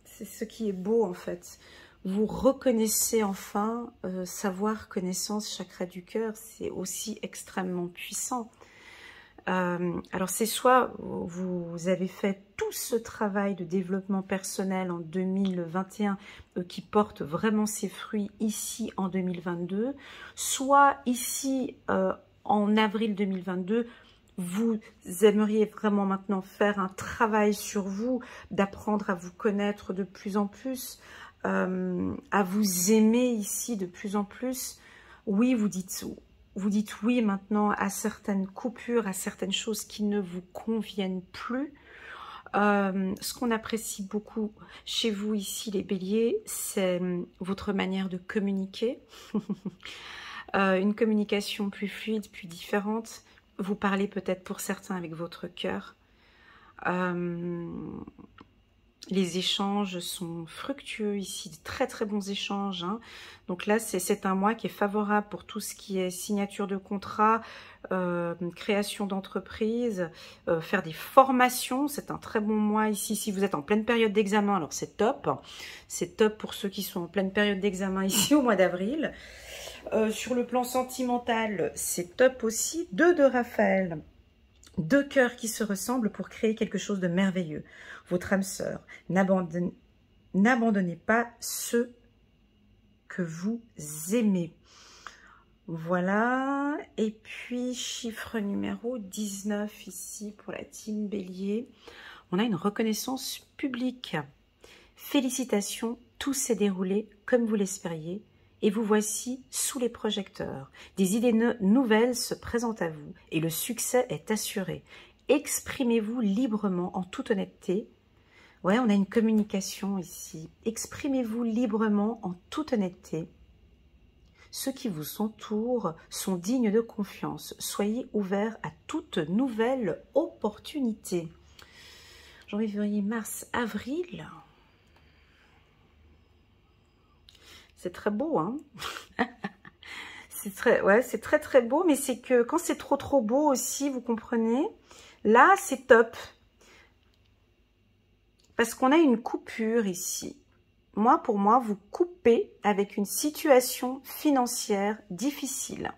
S1: C'est ce qui est beau en fait. Vous reconnaissez enfin, savoir, connaissance, chakra du cœur, c'est aussi extrêmement puissant. Alors c'est soit vous avez fait tout ce travail de développement personnel en 2021 qui porte vraiment ses fruits ici en 2022, soit ici en avril 2022, vous aimeriez vraiment maintenant faire un travail sur vous, d'apprendre à vous connaître de plus en plus, à vous aimer ici de plus en plus. Oui, vous dites oui maintenant à certaines coupures, à certaines choses qui ne vous conviennent plus. Ce qu'on apprécie beaucoup chez vous ici, les béliers, c'est votre manière de communiquer. Une communication plus fluide, plus différente. Vous parlez peut-être pour certains avec votre cœur. Les échanges sont fructueux ici, de très très bons échanges. Hein. Donc là, c'est un mois qui est favorable pour tout ce qui est signature de contrat, création d'entreprise, faire des formations. C'est un très bon mois ici. Si vous êtes en pleine période d'examen, alors c'est top. C'est top pour ceux qui sont en pleine période d'examen ici au mois d'avril. Sur le plan sentimental, c'est top aussi. 2 de Raphaël. 2 cœurs qui se ressemblent pour créer quelque chose de merveilleux. Votre âme sœur, n'abandonnez pas ceux que vous aimez. Voilà. Et puis, chiffre numéro 19 ici pour la team Bélier. On a une reconnaissance publique. Félicitations, tout s'est déroulé comme vous l'espériez. Et vous voici sous les projecteurs. Des idées nouvelles se présentent à vous et le succès est assuré. Exprimez-vous librement en toute honnêteté. Ouais, on a une communication ici. Exprimez-vous librement en toute honnêteté. Ceux qui vous entourent sont dignes de confiance. Soyez ouverts à toute nouvelle opportunité. Janvier, février, mars, avril. C'est très beau, hein. C'est très très beau, mais c'est que quand c'est trop beau aussi, vous comprenez, là c'est top. Parce qu'on a une coupure ici. Pour moi, vous coupez avec une situation financière difficile.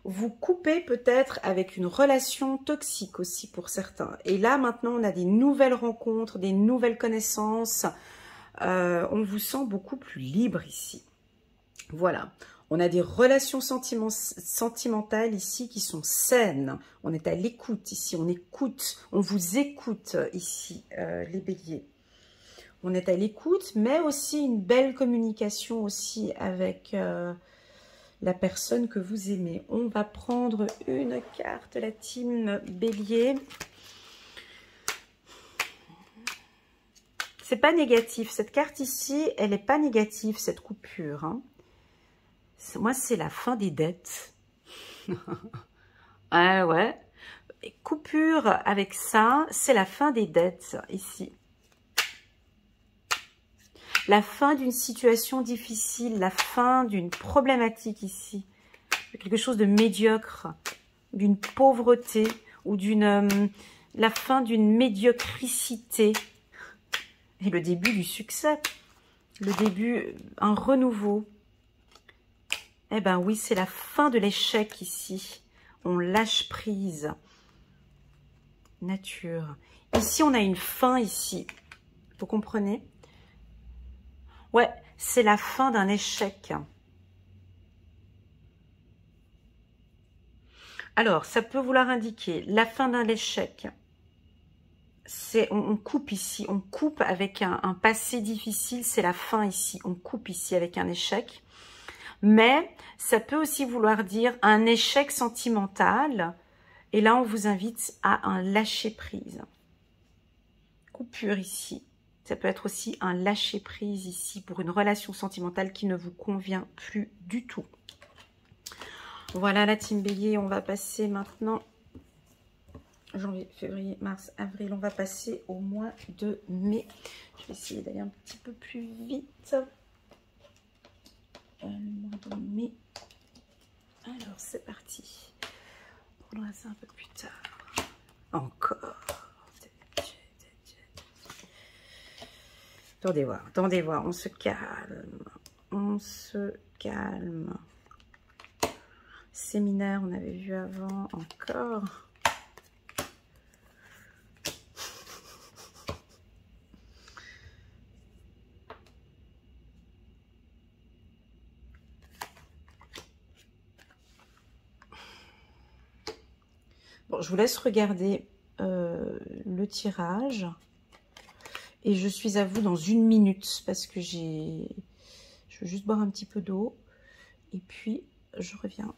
S1: Vous coupez peut-être avec une relation toxique aussi pour certains. Et là, maintenant, on a des nouvelles rencontres, des nouvelles connaissances. On vous sent beaucoup plus libre ici. Voilà. On a des relations sentimentales ici qui sont saines. On est à l'écoute ici. On écoute. On vous écoute ici, les béliers. on est à l'écoute, mais aussi une belle communication aussi avec la personne que vous aimez. On va prendre une carte, la team Bélier. C'est pas négatif. Cette carte ici, elle n'est pas négative, cette coupure. Hein. Moi, c'est la fin des dettes. Ah ouais. Et coupure avec ça, c'est la fin des dettes ici. La fin d'une situation difficile, la fin d'une problématique ici. Quelque chose de médiocre, d'une pauvreté ou la fin d'une médiocrité. Et le début du succès, le début, un renouveau. Eh ben oui, c'est la fin de l'échec ici. On lâche prise. Nature. Ici, on a une fin ici. Vous comprenez? Ouais, c'est la fin d'un échec. Alors, ça peut vouloir indiquer la fin d'un échec. On coupe ici, on coupe avec un passé difficile, c'est la fin ici. On coupe ici avec un échec. Mais ça peut aussi vouloir dire un échec sentimental. Et là, on vous invite à un lâcher-prise. Coupure ici. Ça peut être aussi un lâcher-prise ici pour une relation sentimentale qui ne vous convient plus du tout. Voilà la team Bélier. On va passer maintenant janvier, février, mars, avril. On va passer au mois de mai. Je vais essayer d'aller un petit peu plus vite. Le mois de mai. Alors, c'est parti. On va ça un peu plus tard. Encore. Attendez voir, on se calme. On se calme. Séminaire, on avait vu avant, encore. Bon, je vous laisse regarder le tirage. Et je suis à vous dans 1 minute parce que je veux juste boire un petit peu d'eau. Et puis, je reviens.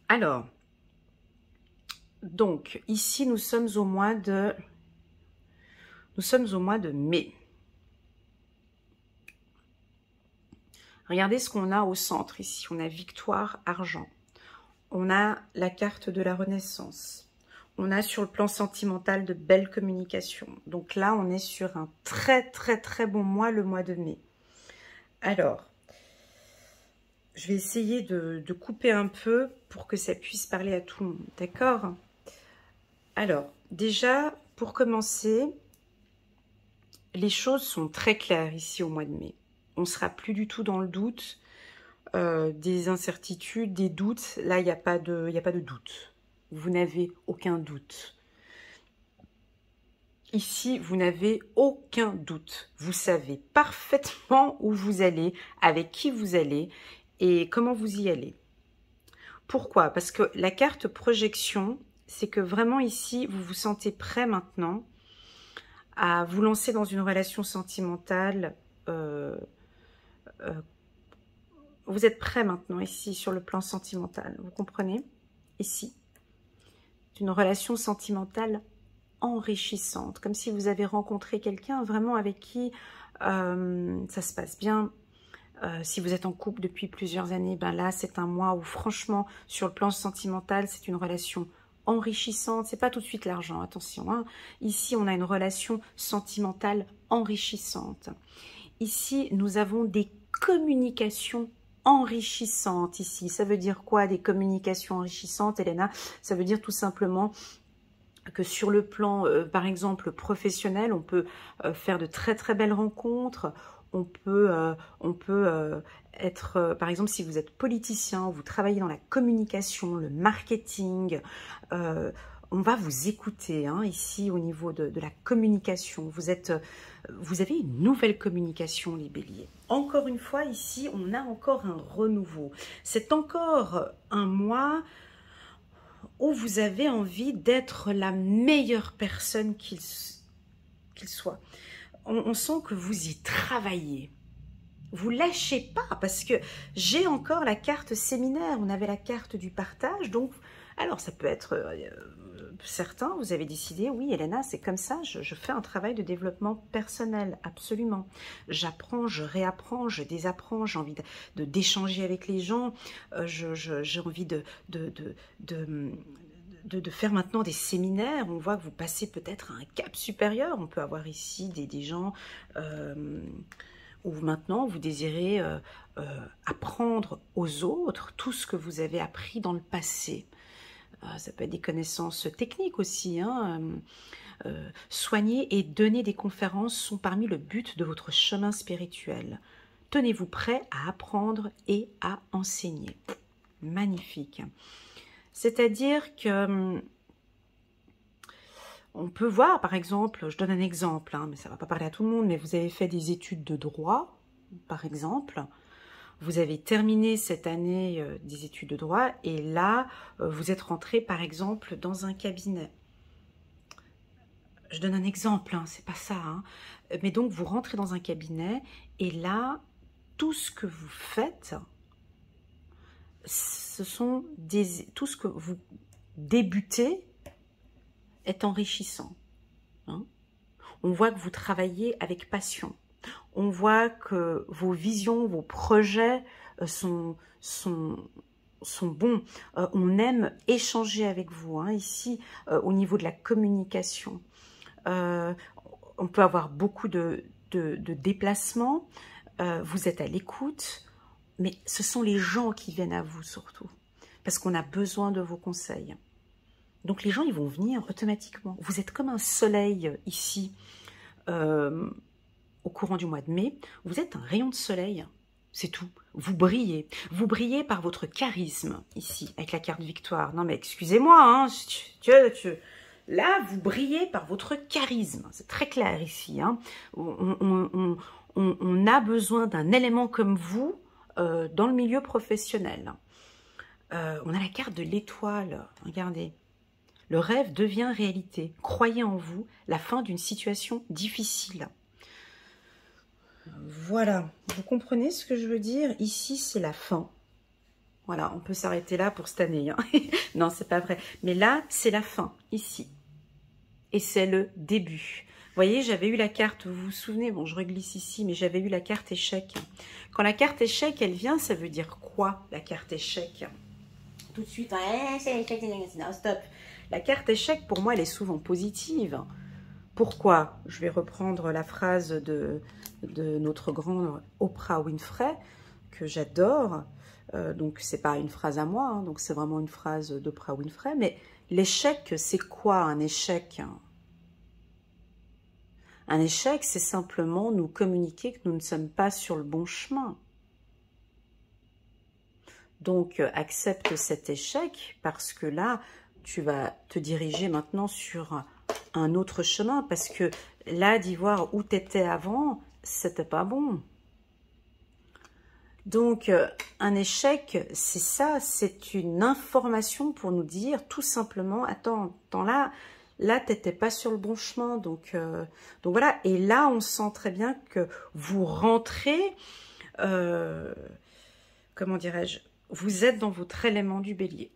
S1: Alors, donc, ici, nous sommes au mois de mai. Regardez ce qu'on a au centre ici. On a victoire, argent. On a la carte de la renaissance. On a sur le plan sentimental de belles communications. Donc là, on est sur un très, très, très bon mois, le mois de mai. Alors, je vais essayer de couper un peu pour que ça puisse parler à tout le monde. D'accord? Alors, déjà, pour commencer, les choses sont très claires ici au mois de mai. On ne sera plus du tout dans le doute. Des incertitudes, des doutes, là il n'y a pas de doute. Vous n'avez aucun doute. Ici, vous n'avez aucun doute. Vous savez parfaitement où vous allez, avec qui vous allez et comment vous y allez. Pourquoi? Parce que la carte projection, c'est que vraiment ici, vous vous sentez prêt maintenant à vous lancer dans une relation sentimentale. Vous êtes prêt maintenant ici sur le plan sentimental, vous comprenez? Ici, une relation sentimentale enrichissante, comme si vous avez rencontré quelqu'un vraiment avec qui ça se passe bien. Si vous êtes en couple depuis plusieurs années, ben là c'est un mois où franchement sur le plan sentimental c'est une relation enrichissante. C'est pas tout de suite l'argent, attention. Hein. Ici on a une relation sentimentale enrichissante. Ici nous avons des communications enrichissante ici. Ça veut dire quoi, des communications enrichissantes, Elena? Ça veut dire tout simplement que sur le plan, par exemple, professionnel, on peut faire de très très belles rencontres. On peut être, par exemple, si vous êtes politicien, vous travaillez dans la communication, le marketing, on va vous écouter hein, ici au niveau de la communication. Vous avez une nouvelle communication, les béliers. Encore une fois, ici, on a encore un renouveau. C'est encore un mois où vous avez envie d'être la meilleure personne qu'il soit. On sent que vous y travaillez. Vous lâchez pas, parce que j'ai encore la carte séminaire, on avait la carte du partage, donc alors ça peut être certains, vous avez décidé, oui Elena, c'est comme ça, je fais un travail de développement personnel, absolument. J'apprends, je réapprends, je désapprends, j'ai envie d'échanger avec les gens, j'ai envie de faire maintenant des séminaires. On voit que vous passez peut-être à un cap supérieur, on peut avoir ici des gens... où maintenant vous désirez apprendre aux autres tout ce que vous avez appris dans le passé. Ça peut être des connaissances techniques aussi. Hein. Soigner et donner des conférences sont parmi le but de votre chemin spirituel. Tenez-vous prêt à apprendre et à enseigner. Magnifique. C'est-à-dire que... on peut voir, par exemple, je donne un exemple, hein, mais ça ne va pas parler à tout le monde, mais vous avez fait des études de droit, par exemple. Vous avez terminé cette année des études de droit et là, vous êtes rentré, par exemple, dans un cabinet. Je donne un exemple, hein, c'est pas ça. Hein. Mais donc, vous rentrez dans un cabinet et là, tout ce que vous faites, ce sont tout ce que vous débutez est enrichissant. Hein. On voit que vous travaillez avec passion. On voit que vos visions, vos projets sont bons. On aime échanger avec vous, hein, ici, au niveau de la communication. On peut avoir beaucoup de déplacements. Vous êtes à l'écoute. Mais ce sont les gens qui viennent à vous, surtout. Parce qu'on a besoin de vos conseils. Donc les gens, ils vont venir automatiquement. Vous êtes comme un soleil ici, au courant du mois de mai. Vous êtes un rayon de soleil, c'est tout. Vous brillez. Vous brillez par votre charisme, ici, avec la carte victoire. Non mais excusez-moi, hein, là, vous brillez par votre charisme. C'est très clair ici. Hein. On a besoin d'un élément comme vous dans le milieu professionnel. On a la carte de l'étoile, regardez. Le rêve devient réalité. Croyez en vous, la fin d'une situation difficile. Voilà, vous comprenez ce que je veux dire? Ici, c'est la fin. Voilà, on peut s'arrêter là pour cette année. Hein. Non, c'est pas vrai. Mais là, c'est la fin, ici. Et c'est le début. Vous voyez, j'avais eu la carte, vous vous souvenez, bon, je reglisse ici, mais j'avais eu la carte échec. Quand la carte échec, elle vient, ça veut dire quoi, la carte échec? Tout de suite, c'est échec, non, stop. La carte échec, pour moi, elle est souvent positive. Pourquoi? Je vais reprendre la phrase de notre grande Oprah Winfrey, que j'adore. Donc, c'est pas une phrase à moi, hein, donc c'est vraiment une phrase d'Oprah Winfrey. Mais l'échec, c'est quoi un échec? Un échec, c'est simplement nous communiquer que nous ne sommes pas sur le bon chemin. Donc, accepte cet échec parce que là, tu vas te diriger maintenant sur un autre chemin parce que là, d'y voir où tu étais avant, c'était pas bon. Donc, un échec, c'est ça, c'est une information pour nous dire tout simplement, attends là, tu n'étais pas sur le bon chemin. Donc voilà, et là, on sent très bien que vous rentrez, comment dirais-je, vous êtes dans votre élément du bélier.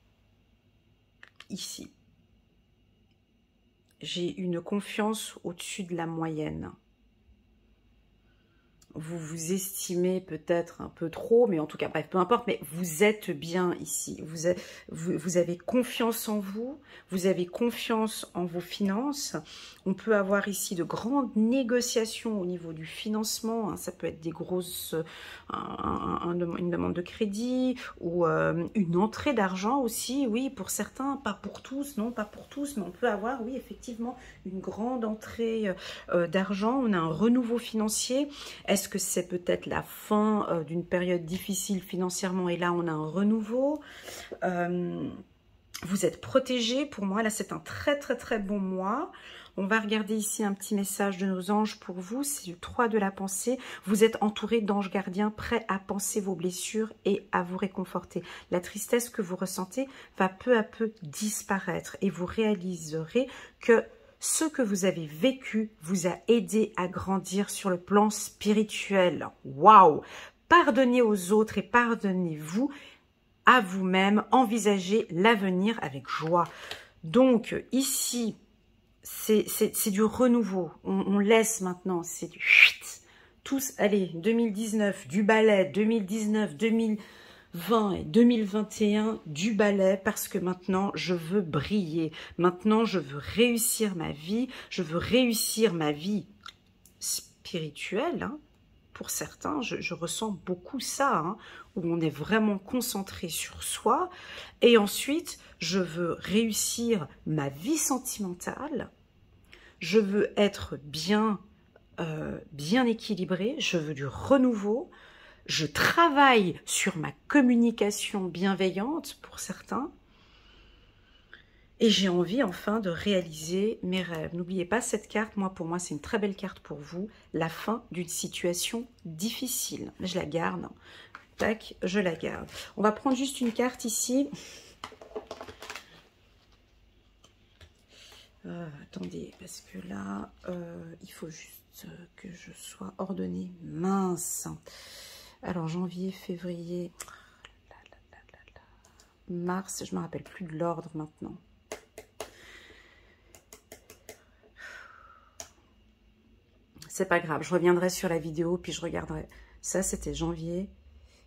S1: Ici. J'ai une confiance au-dessus de la moyenne. Vous vous estimez peut-être un peu trop, mais en tout cas, bref, peu importe, mais vous êtes bien ici. Vous avez confiance en vous, vous avez confiance en vos finances. On peut avoir ici de grandes négociations au niveau du financement. Hein, ça peut être des grosses, une demande de crédit ou une entrée d'argent aussi. Oui, pour certains, pas pour tous, non, pas pour tous, mais on peut avoir, oui, effectivement, une grande entrée d'argent. On a un renouveau financier. Est-ce que c'est peut-être la fin d'une période difficile financièrement et là on a un renouveau? Vous êtes protégé. Pour moi, là, c'est un très, très, très bon mois. On va regarder ici un petit message de nos anges pour vous. C'est le 3 de la pensée. Vous êtes entouré d'anges gardiens prêts à penser vos blessures et à vous réconforter. La tristesse que vous ressentez va peu à peu disparaître et vous réaliserez que ce que vous avez vécu vous a aidé à grandir sur le plan spirituel. Waouh! Pardonnez aux autres et pardonnez-vous à vous-même. Envisagez l'avenir avec joie. Donc ici, c'est du renouveau. On laisse maintenant, c'est du tous, allez, 2019, du balai, 2019, 2020 et 2021, du balai, parce que maintenant, je veux briller. Maintenant, je veux réussir ma vie. Je veux réussir ma vie spirituelle, hein. Pour certains, je ressens beaucoup ça, hein, où on est vraiment concentré sur soi. Et ensuite, je veux réussir ma vie sentimentale. Je veux être bien équilibrée. Je veux du renouveau. Je travaille sur ma communication bienveillante pour certains. Et j'ai envie enfin de réaliser mes rêves. N'oubliez pas cette carte, pour moi c'est une très belle carte pour vous. La fin d'une situation difficile. Je la garde. Tac, je la garde. On va prendre juste une carte ici. Attendez, parce que là, il faut juste que je sois ordonnée. Mince. Alors janvier, février, mars, je ne me rappelle plus de l'ordre maintenant. C'est pas grave, je reviendrai sur la vidéo, puis je regarderai. Ça, c'était janvier,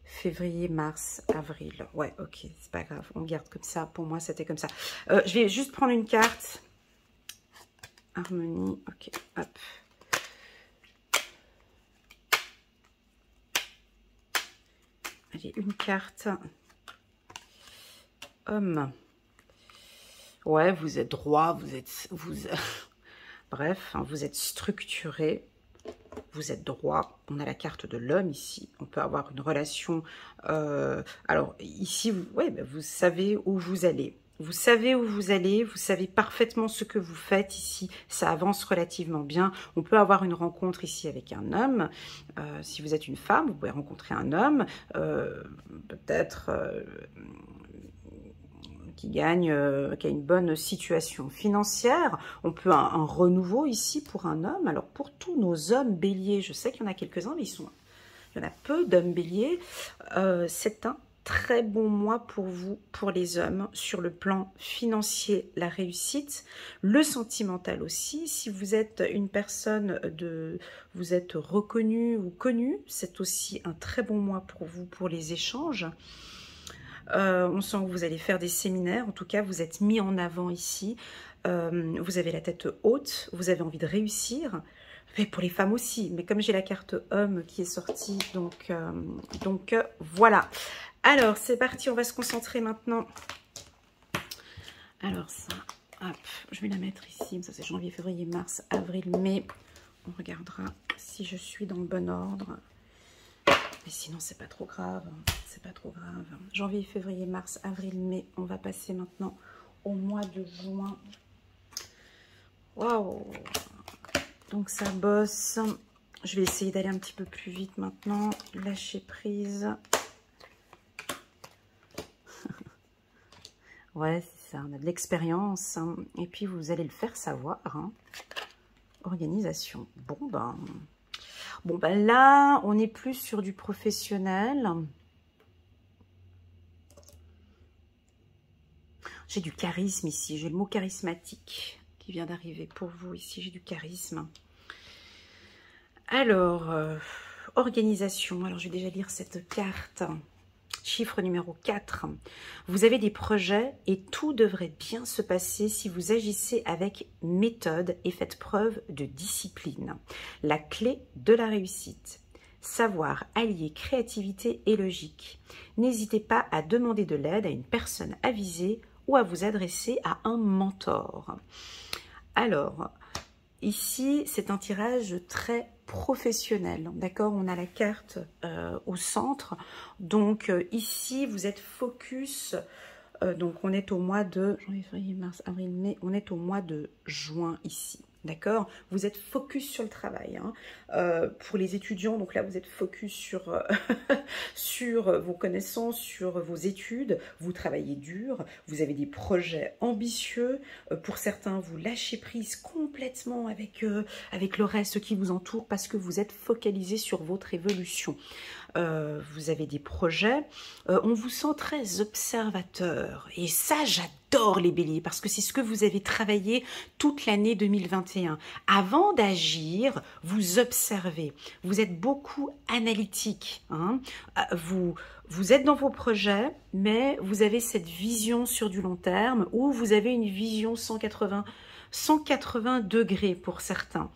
S1: février, mars, avril. Ouais, ok, c'est pas grave, on garde comme ça. Pour moi, c'était comme ça. Je vais juste prendre une carte. Harmonie, ok, hop. Allez, une carte. Homme. Ouais, vous êtes droit, bref, hein, vous êtes structuré. Vous êtes droit, on a la carte de l'homme ici, on peut avoir une relation, alors ici, vous savez où vous allez. Vous savez où vous allez, vous savez parfaitement ce que vous faites ici, ça avance relativement bien. On peut avoir une rencontre ici avec un homme, si vous êtes une femme, vous pouvez rencontrer un homme, peut-être qui a une bonne situation financière. On peut un renouveau ici pour un homme. Alors pour tous nos hommes béliers, je sais qu'il y en a quelques-uns, mais il y en a peu d'hommes béliers. C'est un très bon mois pour vous, pour les hommes, sur le plan financier, la réussite, le sentimental aussi. Si vous êtes une personne vous êtes reconnu ou connu, c'est aussi un très bon mois pour vous, pour les échanges. On sent que vous allez faire des séminaires, en tout cas vous êtes mis en avant ici, vous avez la tête haute, vous avez envie de réussir, mais pour les femmes aussi, mais comme j'ai la carte homme qui est sortie, donc voilà. Alors c'est parti, on va se concentrer maintenant. Alors ça, hop, je vais la mettre ici, ça c'est janvier, février, mars, avril, mai, on regardera si je suis dans le bon ordre. Mais sinon, c'est pas trop grave. C'est pas trop grave. Janvier, février, mars, avril, mai. On va passer maintenant au mois de juin. Waouh! Donc, ça bosse. Je vais essayer d'aller un petit peu plus vite maintenant. Lâcher prise. Ouais, c'est ça. On a de l'expérience. Hein. Et puis, vous allez le faire savoir. Hein. Organisation. Bon, ben là, on est plus sur du professionnel. J'ai du charisme ici. J'ai le mot charismatique qui vient d'arriver pour vous ici. J'ai du charisme. Alors, organisation. Alors, je vais déjà lire cette carte. Chiffre numéro 4. Vous avez des projets et tout devrait bien se passer si vous agissez avec méthode et faites preuve de discipline. La clé de la réussite. Savoir allier créativité et logique. N'hésitez pas à demander de l'aide à une personne avisée ou à vous adresser à un mentor. Alors, ici, c'est un tirage très professionnel, d'accord? On a la carte au centre, donc ici, vous êtes focus Donc on est au mois de janvier, février, mars, avril, mai, on est au mois de juin ici. D'accord? Vous êtes focus sur le travail. Hein. Pour les étudiants, donc là, vous êtes focus sur, sur vos connaissances, sur vos études. Vous travaillez dur, vous avez des projets ambitieux. Pour certains, vous lâchez prise complètement avec, avec le reste qui vous entoure parce que vous êtes focalisé sur votre évolution. Vous avez des projets, on vous sent très observateur. Et ça, j'adore les béliers, parce que c'est ce que vous avez travaillé toute l'année 2021. Avant d'agir, vous observez. Vous êtes beaucoup analytique. Hein. Vous êtes dans vos projets, mais vous avez cette vision sur du long terme, ou vous avez une vision 180 degrés pour certains.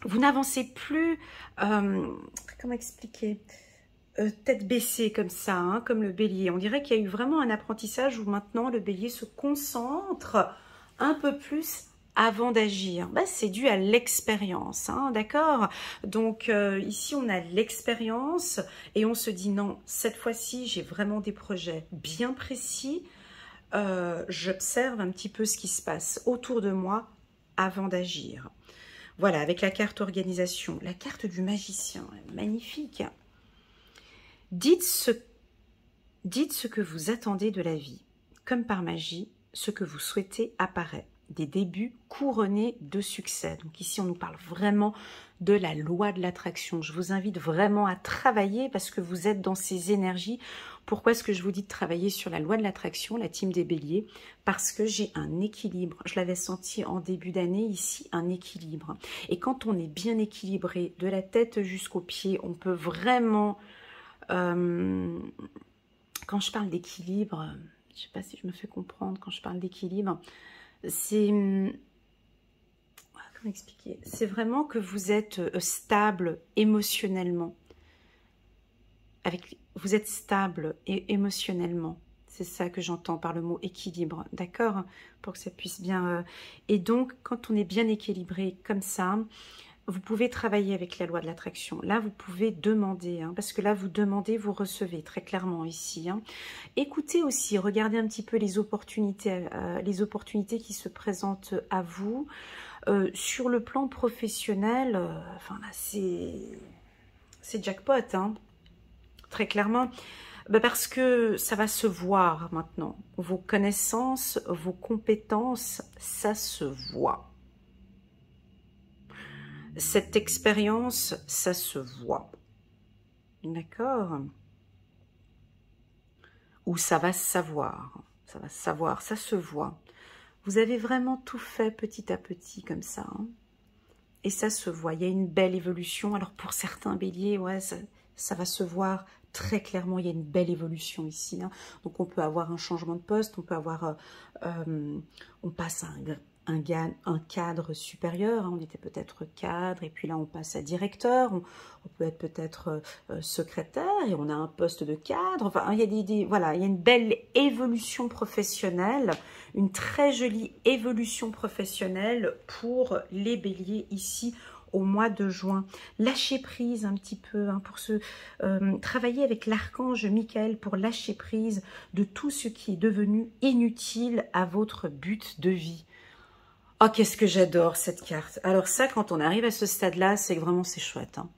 S1: Vous n'avancez plus, comment expliquer, tête baissée comme ça, hein, comme le bélier. On dirait qu'il y a eu vraiment un apprentissage où maintenant le bélier se concentre un peu plus avant d'agir. Ben, c'est dû à l'expérience, hein, d'accord? Donc ici on a l'expérience et on se dit non, cette fois-ci j'ai vraiment des projets bien précis. J'observe un petit peu ce qui se passe autour de moi avant d'agir. Voilà, avec la carte organisation, la carte du magicien, magnifique. Dites ce que vous attendez de la vie. Comme par magie, ce que vous souhaitez apparaît. Des débuts couronnés de succès. Donc ici, on nous parle vraiment de la loi de l'attraction. Je vous invite vraiment à travailler parce que vous êtes dans ces énergies. Pourquoi est-ce que je vous dis de travailler sur la loi de l'attraction, la team des béliers? Parce que j'ai un équilibre. Je l'avais senti en début d'année, ici, un équilibre. Et quand on est bien équilibré, de la tête jusqu'aux pieds, on peut vraiment... quand je parle d'équilibre, je ne sais pas si je me fais comprendre, quand je parle d'équilibre, c'est... Comment expliquer? C'est vraiment que vous êtes stable émotionnellement. Vous êtes stable et émotionnellement. C'est ça que j'entends par le mot équilibre, d'accord? Pour que ça puisse bien... Et donc, quand on est bien équilibré comme ça, vous pouvez travailler avec la loi de l'attraction. Là, vous pouvez demander, hein, parce que là, vous demandez, vous recevez très clairement ici. Hein. Écoutez aussi, regardez un petit peu les opportunités qui se présentent à vous. Sur le plan professionnel, enfin là, c'est jackpot, hein, très clairement. Ben parce que ça va se voir maintenant. Vos connaissances, vos compétences, ça se voit. Cette expérience, ça se voit. D'accord? Ou ça va se savoir. Ça va se savoir, ça se voit. Vous avez vraiment tout fait petit à petit comme ça. Hein? Et ça se voit. Il y a une belle évolution. Alors pour certains béliers, ouais, ça va se voir très clairement. Il y a une belle évolution ici. Hein? Donc on peut avoir un changement de poste. On peut avoir... on passe à un cadre supérieur, hein, on était peut-être cadre, et puis là on passe à directeur, on peut être peut-être secrétaire, et on a un poste de cadre, enfin il y a voilà, il y a une belle évolution professionnelle, une très jolie évolution professionnelle pour les béliers ici au mois de juin. Lâcher prise un petit peu, hein, pour travailler avec l'archange Michael pour lâcher prise de tout ce qui est devenu inutile à votre but de vie. Oh, qu'est-ce que j'adore cette carte. Alors ça, quand on arrive à ce stade-là, c'est que vraiment c'est chouette. Hein.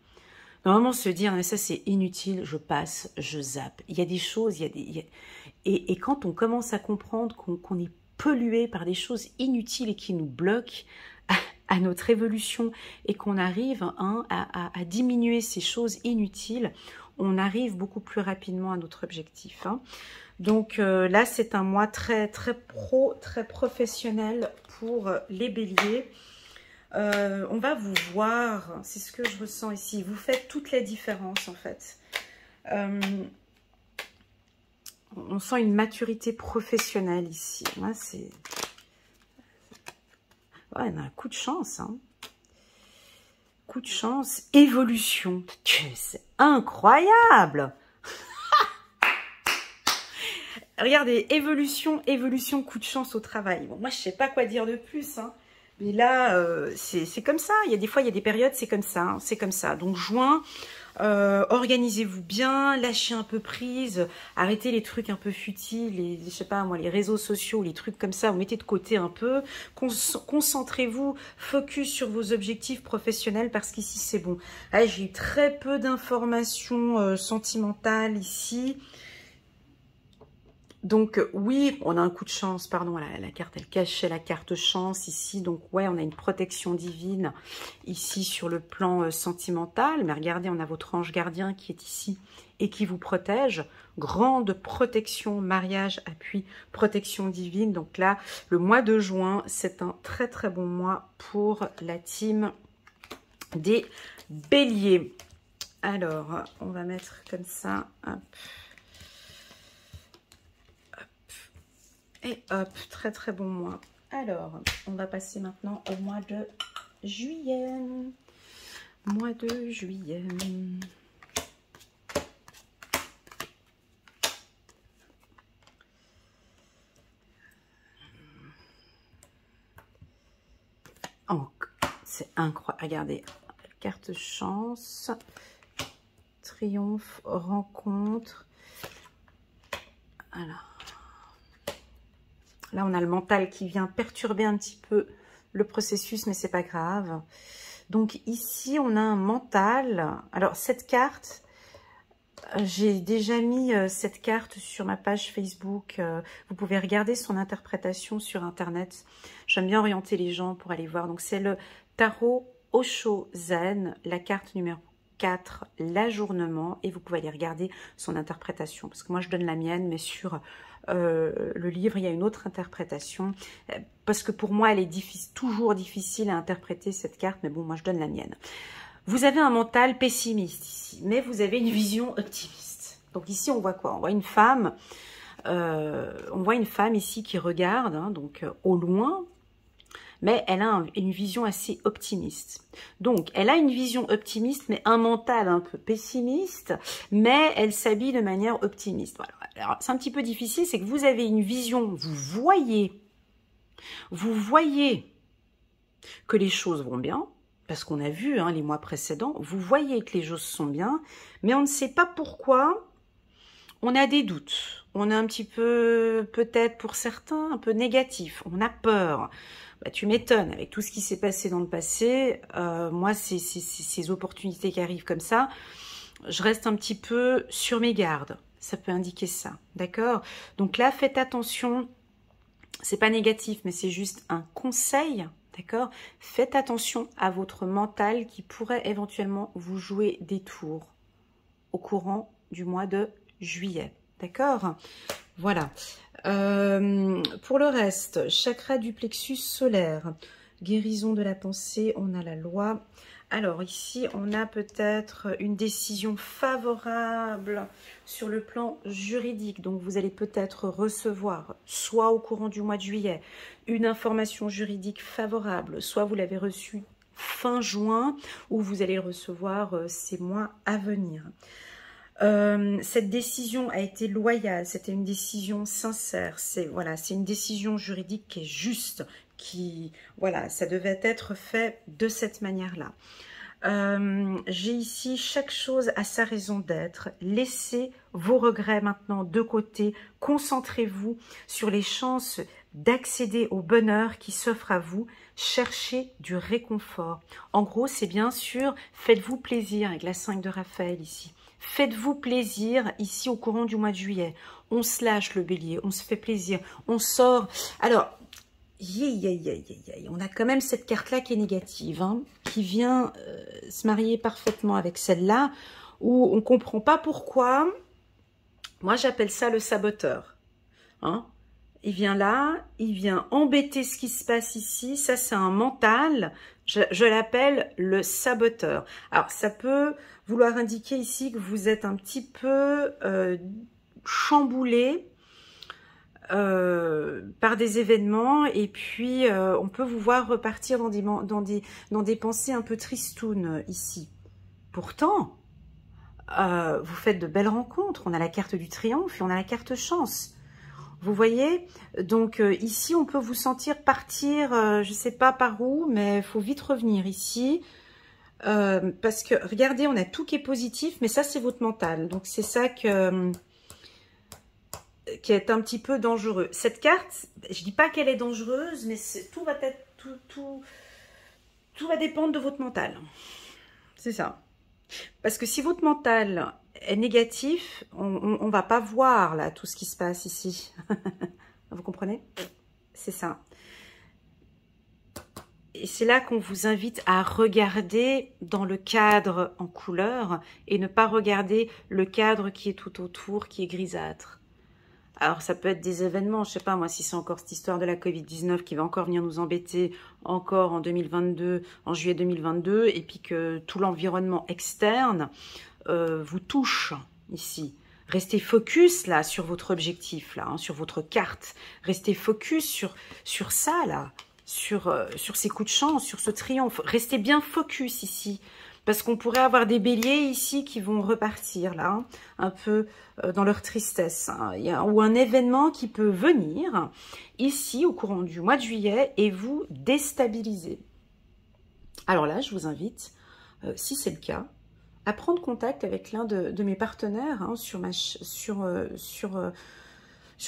S1: Normalement, se dire, mais ça c'est inutile, je passe, je zappe. Il y a des choses, et quand on commence à comprendre qu'on est pollué par des choses inutiles et qui nous bloquent à notre évolution, et qu'on arrive, hein, à diminuer ces choses inutiles, on arrive beaucoup plus rapidement à notre objectif. Hein. Donc là, c'est un mois très professionnel pour les béliers. On va vous voir, c'est ce que je ressens ici. Vous faites toute la différence en fait. On sent une maturité professionnelle ici. Là, c'est... Ouais, on a un coup de chance. Hein. Coup de chance. Évolution. C'est incroyable. Regardez, évolution, coup de chance au travail. Bon, moi, je sais pas quoi dire de plus. Hein. Mais là, c'est comme ça. Il y a des fois, il y a des périodes, c'est comme ça. Hein, c'est comme ça. Donc, juin, Organisez-vous bien, lâchez un peu prise, arrêtez les trucs un peu futiles, je sais pas moi, les réseaux sociaux, les trucs comme ça, vous mettez de côté un peu, concentrez-vous, focus sur vos objectifs professionnels parce qu'ici c'est bon. Ah, j'ai eu très peu d'informations sentimentales ici. Donc oui, on a un coup de chance, pardon, la carte elle cachait la carte chance ici, donc ouais, on a une protection divine ici sur le plan sentimental, mais regardez, on a votre ange gardien qui est ici et qui vous protège, grande protection, mariage, appui, protection divine, donc là, le mois de juin, c'est un très très bon mois pour la team des béliers. Alors, on va mettre comme ça, hop. Et hop, très très bon mois. Alors, on va passer maintenant au mois de juillet. Mois de juillet. Oh, c'est incroyable. Regardez, carte chance, triomphe, rencontre. Alors. Là, on a le mental qui vient perturber un petit peu le processus, mais c'est pas grave. Donc ici, on a un mental. Alors, cette carte, j'ai déjà mis cette carte sur ma page Facebook. Vous pouvez regarder son interprétation sur Internet. J'aime bien orienter les gens pour aller voir. Donc, c'est le tarot Osho Zen, la carte numéro 4, l'ajournement. Et vous pouvez aller regarder son interprétation. Parce que moi, je donne la mienne, mais sur... le livre, il y a une autre interprétation, parce que pour moi, elle est toujours difficile à interpréter cette carte, mais bon, moi, je donne la mienne. Vous avez un mental pessimiste ici, mais vous avez une vision optimiste. Donc ici, on voit quoi? On voit une femme, ici qui regarde, hein, donc au loin, mais elle a une vision assez optimiste. Donc, elle a une vision optimiste, mais un mental un peu pessimiste, mais elle s'habille de manière optimiste. Voilà. Alors, c'est un petit peu difficile, c'est que vous avez une vision, vous voyez que les choses vont bien, parce qu'on a vu hein, les mois précédents, vous voyez que les choses sont bien, mais on ne sait pas pourquoi, on a des doutes. On est un petit peu, peut-être pour certains, un peu négatif, on a peur. Bah, tu m'étonnes, avec tout ce qui s'est passé dans le passé, moi, ces opportunités qui arrivent comme ça, je reste un petit peu sur mes gardes. Ça peut indiquer ça, d'accord? Donc là, faites attention, c'est pas négatif, mais c'est juste un conseil, d'accord? Faites attention à votre mental qui pourrait éventuellement vous jouer des tours au courant du mois de juillet, d'accord? Voilà. Pour le reste, chakra du plexus solaire, guérison de la pensée, on a la loi. Alors ici, on a peut-être une décision favorable sur le plan juridique. Donc vous allez peut-être recevoir, soit au courant du mois de juillet, une information juridique favorable, soit vous l'avez reçue fin juin, ou vous allez le recevoir ces mois à venir. Cette décision a été loyale, c'était une décision sincère, c'est une décision juridique qui est juste, ça devait être fait de cette manière-là. J'ai ici chaque chose a sa raison d'être. Laissez vos regrets maintenant de côté, concentrez-vous sur les chances d'accéder au bonheur qui s'offre à vous, cherchez du réconfort. En gros, c'est bien sûr, faites-vous plaisir avec la 5 de Raphaël ici. Faites-vous plaisir ici au courant du mois de juillet. On se lâche le bélier, on se fait plaisir, on sort. Alors, on a quand même cette carte-là qui est négative, hein, qui vient se marier parfaitement avec celle-là, où on ne comprend pas pourquoi. Moi, j'appelle ça le saboteur. Hein. Il vient là, il vient embêter ce qui se passe ici. Ça, c'est un mental. Je l'appelle le saboteur. Alors, ça peut vouloir indiquer ici que vous êtes un petit peu chamboulé par des événements. Et puis, on peut vous voir repartir dans des pensées un peu tristounes ici. Pourtant, vous faites de belles rencontres. On a la carte du triomphe et on a la carte chance. Vous voyez, donc ici, on peut vous sentir partir, je ne sais pas par où, mais il faut vite revenir ici. Parce que, regardez, on a tout qui est positif, mais ça, c'est votre mental. Donc, c'est ça qui est un petit peu dangereux. Cette carte, je dis pas qu'elle est dangereuse, mais tout va dépendre de votre mental. C'est ça. Parce que si votre mental est négatif, on va pas voir là tout ce qui se passe ici. Vous comprenez? C'est ça. Et c'est là qu'on vous invite à regarder dans le cadre en couleur et ne pas regarder le cadre qui est tout autour, qui est grisâtre. Alors, ça peut être des événements, je sais pas moi, si c'est encore cette histoire de la Covid-19 qui va encore venir nous embêter encore en 2022, en juillet 2022, et puis que tout l'environnement externe vous touche ici. Restez focus là sur votre objectif, là, hein, sur votre carte. Restez focus sur ça là. Sur ces coups de chance, sur ce triomphe. Restez bien focus ici, parce qu'on pourrait avoir des béliers ici qui vont repartir là, hein, un peu dans leur tristesse. Hein. Ou un événement qui peut venir ici au courant du mois de juillet et vous déstabiliser. Alors là, je vous invite, si c'est le cas, à prendre contact avec l'un de mes partenaires hein, sur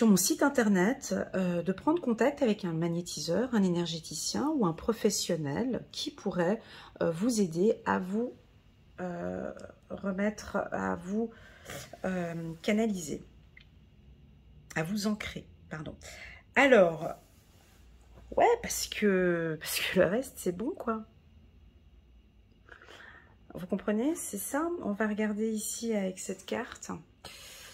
S1: mon site internet, de prendre contact avec un magnétiseur, un énergéticien ou un professionnel qui pourrait vous aider à vous remettre, à vous canaliser, à vous ancrer, pardon. Alors, ouais, parce que le reste, c'est bon, quoi. Vous comprenez? C'est ça. On va regarder ici avec cette carte.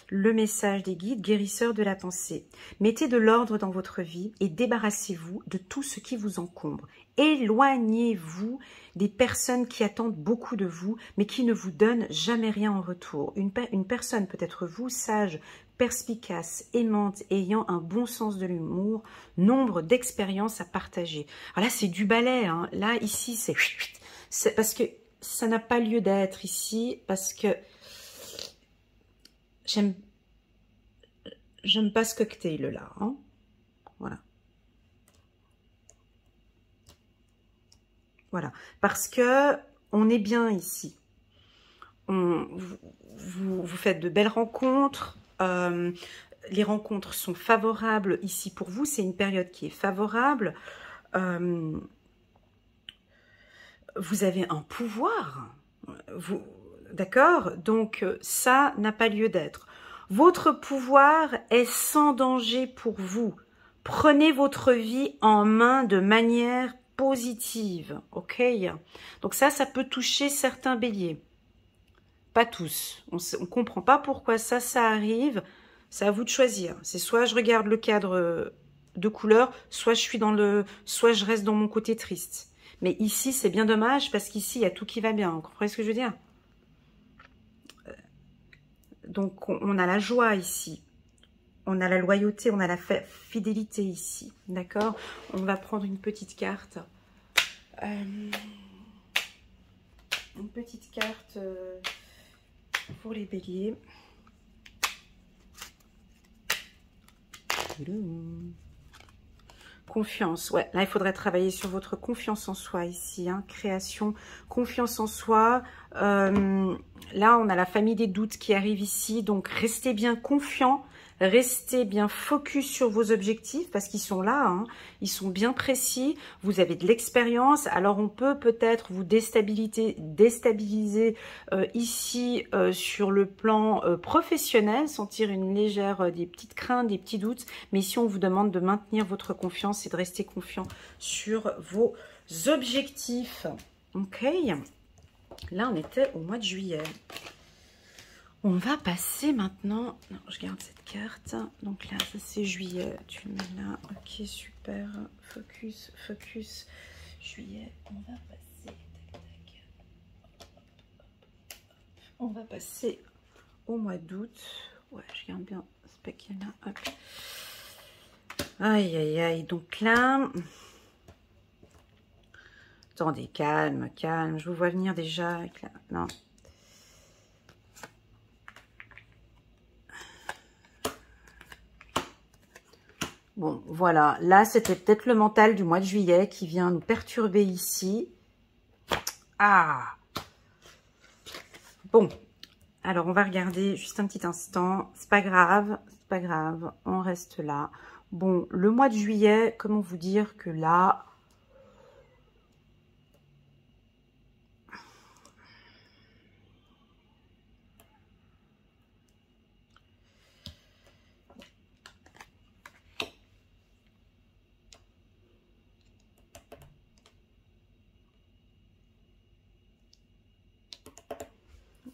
S1: Le message des guides, guérisseurs de la pensée. Mettez de l'ordre dans votre vie et débarrassez-vous de tout ce qui vous encombre. Éloignez-vous des personnes qui attendent beaucoup de vous, mais qui ne vous donnent jamais rien en retour. Une personne peut être vous, sage, perspicace, aimante, ayant un bon sens de l'humour, nombre d'expériences à partager. Alors là, c'est du balai. Hein. Là, ici, c'est parce que ça n'a pas lieu d'être ici, parce que j'aime pas ce cocktail là, hein. Voilà. Voilà, parce que on est bien ici. Vous faites de belles rencontres. Les rencontres sont favorables ici pour vous. C'est une période qui est favorable. Vous avez un pouvoir. D'accord? Donc, ça n'a pas lieu d'être. Votre pouvoir est sans danger pour vous. Prenez votre vie en main de manière positive. Ok? Donc ça peut toucher certains béliers. Pas tous. On ne comprend pas pourquoi ça arrive. C'est à vous de choisir. C'est soit je regarde le cadre de couleur, soit je reste dans mon côté triste. Mais ici, c'est bien dommage parce qu'ici, il y a tout qui va bien. Vous comprenez ce que je veux dire? Donc, on a la joie ici. On a la loyauté, on a la fidélité ici. D'accord? On va prendre une petite carte. Une petite carte pour les béliers. Confiance, ouais, là il faudrait travailler sur votre confiance en soi ici, hein. Création, confiance en soi. Là on a la famille des doutes qui arrive ici, donc restez bien confiant, restez bien focus sur vos objectifs parce qu'ils sont là, hein. Ils sont bien précis, vous avez de l'expérience, alors on peut peut-être vous déstabiliser ici sur le plan professionnel, sentir une légère, des petites craintes, des petits doutes, mais ici on vous demande de maintenir votre confiance et de rester confiant sur vos objectifs. Ok, là on était au mois de juillet. On va passer maintenant, non, je garde cette carte, donc là, ça c'est juillet, tu le mets là, ok, super, focus, juillet, on va passer, tac, tac. On va passer au mois d'août, ouais, je garde bien ce paquet-là, hop. Aïe, aïe, aïe, donc là, attendez, calme, je vous vois venir déjà, avec la... non. Bon, voilà. Là, c'était peut-être le mental du mois de juillet qui vient nous perturber ici. Ah, Bon, alors on va regarder juste un petit instant. C'est pas grave, on reste là. Bon, le mois de juillet, comment vous dire que là...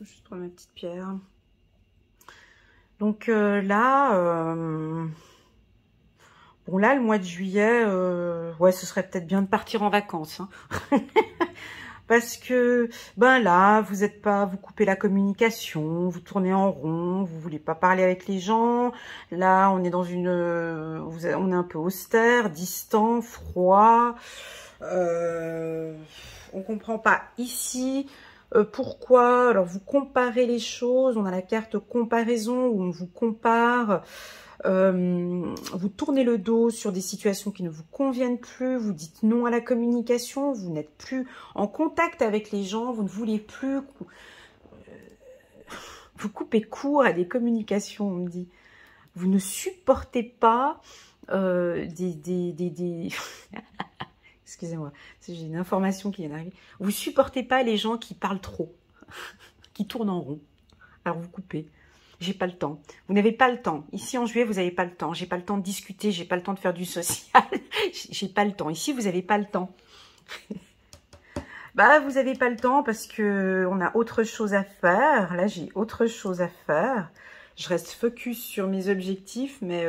S1: Juste prendre ma petite pierre. Donc là, bon là, le mois de juillet, ouais, ce serait peut-être bien de partir en vacances. Hein. Parce que, ben là, vous êtes pas, vous coupez la communication, vous tournez en rond, vous voulez pas parler avec les gens. Là, on est dans une, on est un peu austère, distant, froid. On comprend pas ici. Pourquoi? Alors, vous comparez les choses. On a la carte comparaison où on vous compare. Vous tournez le dos sur des situations qui ne vous conviennent plus, vous dites non à la communication, vous n'êtes plus en contact avec les gens, vous ne voulez plus, vous coupez court à des communications, on me dit. Vous ne supportez pas excusez-moi, j'ai une information qui vient d'arriver. Vous supportez pas les gens qui parlent trop, qui tournent en rond. Alors vous coupez. J'ai pas le temps. Vous n'avez pas le temps. Ici, en juillet, vous n'avez pas le temps. J'ai pas le temps de discuter. J'ai pas le temps de faire du social. J'ai pas le temps. Ici, vous n'avez pas le temps. Bah, vous n'avez pas le temps parce que on a autre chose à faire. Là, j'ai autre chose à faire. Je reste focus sur mes objectifs, mais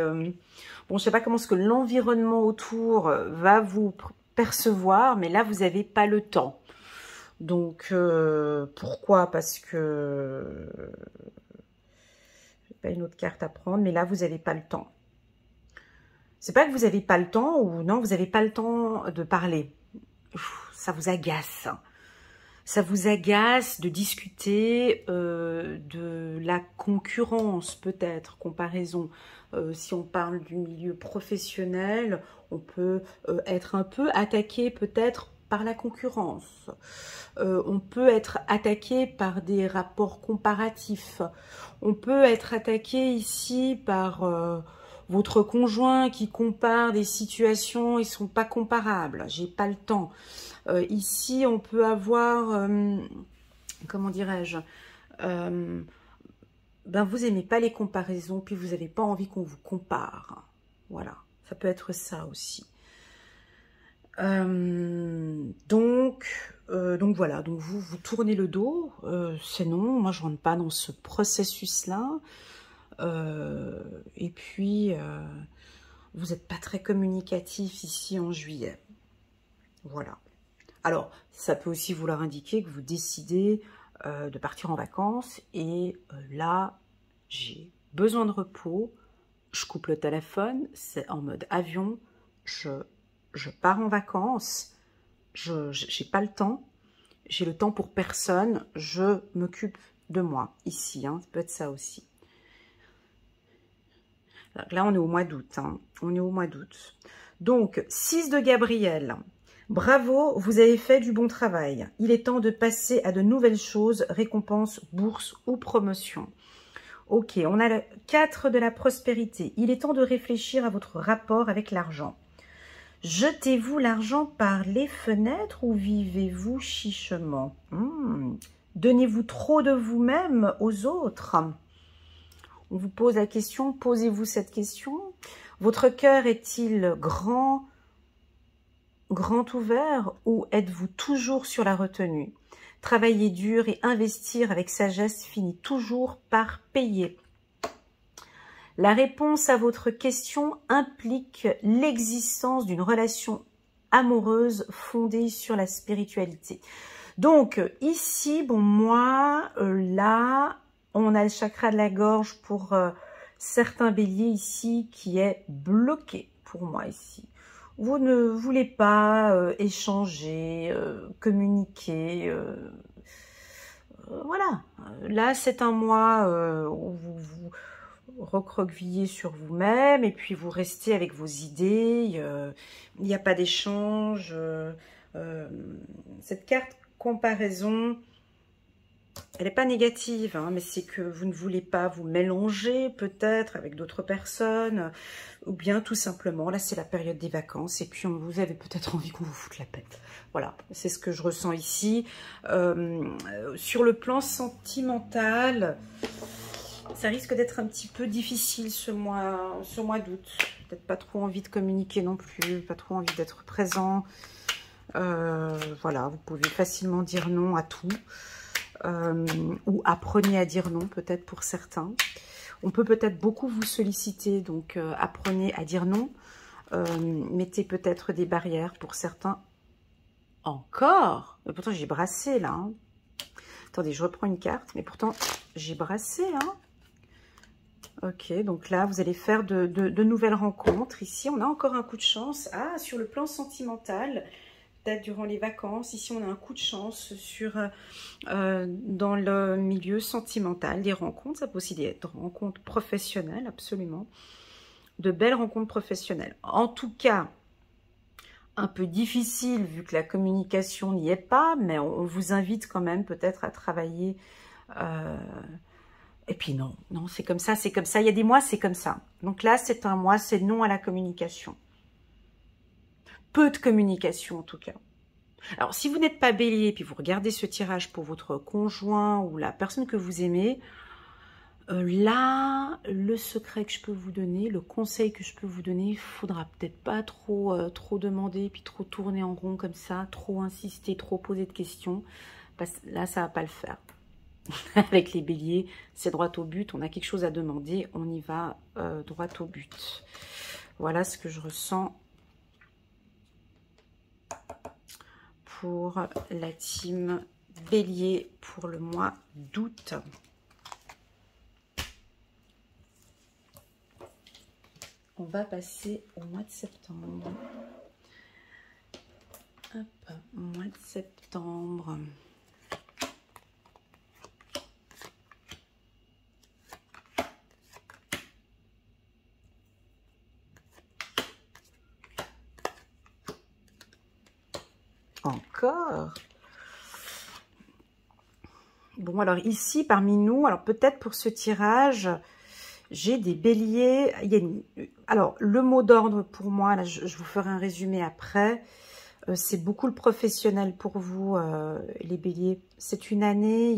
S1: bon, je sais pas comment ce que l'environnement autour va vous percevoir, mais là, vous n'avez pas le temps. Donc, pourquoi? Parce que... pas une autre carte à prendre, mais là, vous n'avez pas le temps. C'est pas que vous n'avez pas le temps, ou non, vous n'avez pas le temps de parler. Ça vous agace. Ça vous agace de discuter de la concurrence, peut-être, comparaison. Si on parle du milieu professionnel, on peut être un peu attaqué, peut-être, par la concurrence. On peut être attaqué par des rapports comparatifs. On peut être attaqué ici par votre conjoint qui compare des situations, ils sont pas comparables. J'ai pas le temps. Ici, on peut avoir, comment dirais-je, ben vous aimez pas les comparaisons, puis vous n'avez pas envie qu'on vous compare. Voilà, ça peut être ça aussi. Donc voilà, donc vous tournez le dos, c'est non, moi je rentre pas dans ce processus-là, et puis vous n'êtes pas très communicatif ici en juillet, voilà. Alors, ça peut aussi vouloir indiquer que vous décidez de partir en vacances, et là, j'ai besoin de repos, je coupe le téléphone, c'est en mode avion, je pars en vacances, j'ai pas le temps, j'ai le temps pour personne, je m'occupe de moi, ici, hein, ça peut être ça aussi. Là, on est au mois d'août, hein, on est au mois d'août. Donc, 6 de Gabriel, bravo, vous avez fait du bon travail. Il est temps de passer à de nouvelles choses, récompense, bourse ou promotion. Ok, on a le 4 de la prospérité. Il est temps de réfléchir à votre rapport avec l'argent. Jetez-vous l'argent par les fenêtres ou vivez-vous chichement? Donnez-vous trop de vous-même aux autres? On vous pose la question, posez-vous cette question. Votre cœur est-il grand ouvert ou êtes-vous toujours sur la retenue? Travailler dur et investir avec sagesse finit toujours par payer. La réponse à votre question implique l'existence d'une relation amoureuse fondée sur la spiritualité. Donc ici, bon moi, là, on a le chakra de la gorge pour certains béliers ici qui est bloqué pour moi ici. Vous ne voulez pas échanger, communiquer. Voilà, là c'est un mois où vous recroquevillez sur vous-même et puis vous restez avec vos idées, il n'y a pas d'échange. Cette carte comparaison, Elle n'est pas négative, hein, mais c'est que vous ne voulez pas vous mélanger peut-être avec d'autres personnes, ou bien tout simplement, là c'est la période des vacances, et puis vous avez peut-être envie qu'on vous foute la paix. Voilà, c'est ce que je ressens ici. Sur le plan sentimental, ça risque d'être un petit peu difficile ce mois d'août. Peut-être pas trop envie de communiquer non plus, pas trop envie d'être présent. Voilà, vous pouvez facilement dire non à tout. Ou apprenez à dire non peut-être pour certains. On peut peut-être beaucoup vous solliciter, donc apprenez à dire non. Mettez peut-être des barrières pour certains. Encore? Mais pourtant j'ai brassé là. Hein. Attendez, je reprends une carte, mais pourtant j'ai brassé. Hein. Ok, donc là vous allez faire de nouvelles rencontres. Ici on a encore un coup de chance. Ah, sur le plan sentimental, peut-être durant les vacances, ici on a un coup de chance dans le milieu sentimental, des rencontres, ça peut aussi être rencontres professionnelles, absolument, de belles rencontres professionnelles. En tout cas, un peu difficile vu que la communication n'y est pas, mais on vous invite quand même peut-être à travailler. Et puis non, c'est comme ça, c'est comme ça. Il y a des mois, c'est comme ça. Donc là, c'est un mois, c'est non à la communication. Peu de communication en tout cas. Alors, si vous n'êtes pas bélier, puis vous regardez ce tirage pour votre conjoint ou la personne que vous aimez, là, le secret que je peux vous donner, le conseil que je peux vous donner, il faudra peut-être pas trop demander, puis trop tourner en rond comme ça, trop insister, trop poser de questions, parce que là, ça va pas le faire. Avec les béliers, c'est droit au but, on a quelque chose à demander, on y va droit au but. Voilà ce que je ressens pour la team bélier pour le mois d'août. On va passer au mois de septembre. Hop, mois de septembre. Encore. Bon, alors ici, parmi nous, alors peut-être pour ce tirage, j'ai des béliers. Alors, le mot d'ordre pour moi, là, je vous ferai un résumé après. C'est beaucoup le professionnel pour vous, les béliers. C'est une année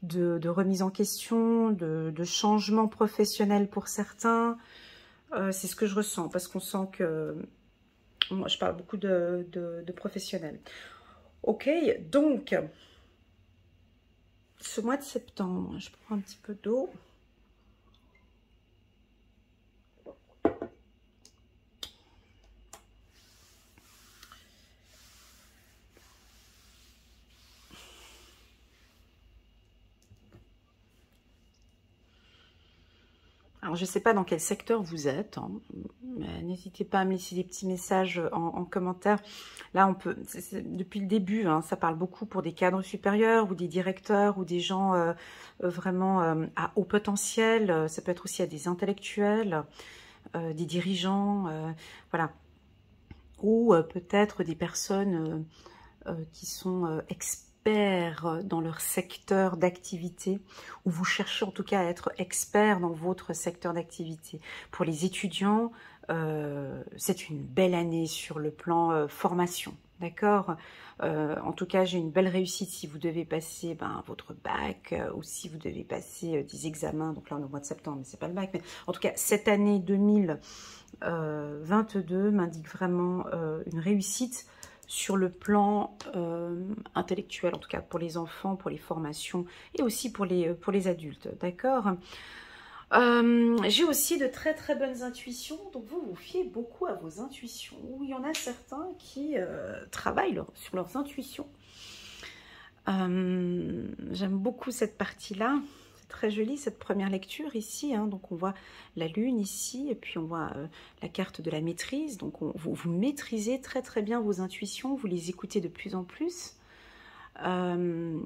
S1: de remise en question, de changement professionnel pour certains. C'est ce que je ressens, parce qu'on sent que... Moi, je parle beaucoup de professionnels. Ok, donc, ce mois de septembre, je prends un petit peu d'eau. Alors, je ne sais pas dans quel secteur vous êtes, hein, n'hésitez pas à me laisser des petits messages en commentaire. Là, on peut, depuis le début, hein, ça parle beaucoup pour des cadres supérieurs ou des directeurs ou des gens vraiment à haut potentiel. Ça peut être aussi à des intellectuels, des dirigeants, voilà. Ou peut-être des personnes qui sont experts dans leur secteur d'activité, ou vous cherchez en tout cas à être expert dans votre secteur d'activité. Pour les étudiants, c'est une belle année sur le plan formation, d'accord. En tout cas, j'ai une belle réussite si vous devez passer votre bac, ou si vous devez passer des examens, donc là on est au mois de septembre, mais c'est pas le bac, mais en tout cas, cette année 2022 m'indique vraiment une réussite sur le plan intellectuel, en tout cas pour les enfants, pour les formations et aussi pour les adultes, d'accord. J'ai aussi de très très bonnes intuitions, donc vous vous fiez beaucoup à vos intuitions. Il y en a certains qui travaillent sur leurs intuitions. J'aime beaucoup cette partie-là. Très jolie cette première lecture ici, hein. Donc on voit la lune ici et puis on voit la carte de la maîtrise. Donc vous maîtrisez très très bien vos intuitions, vous les écoutez de plus en plus. On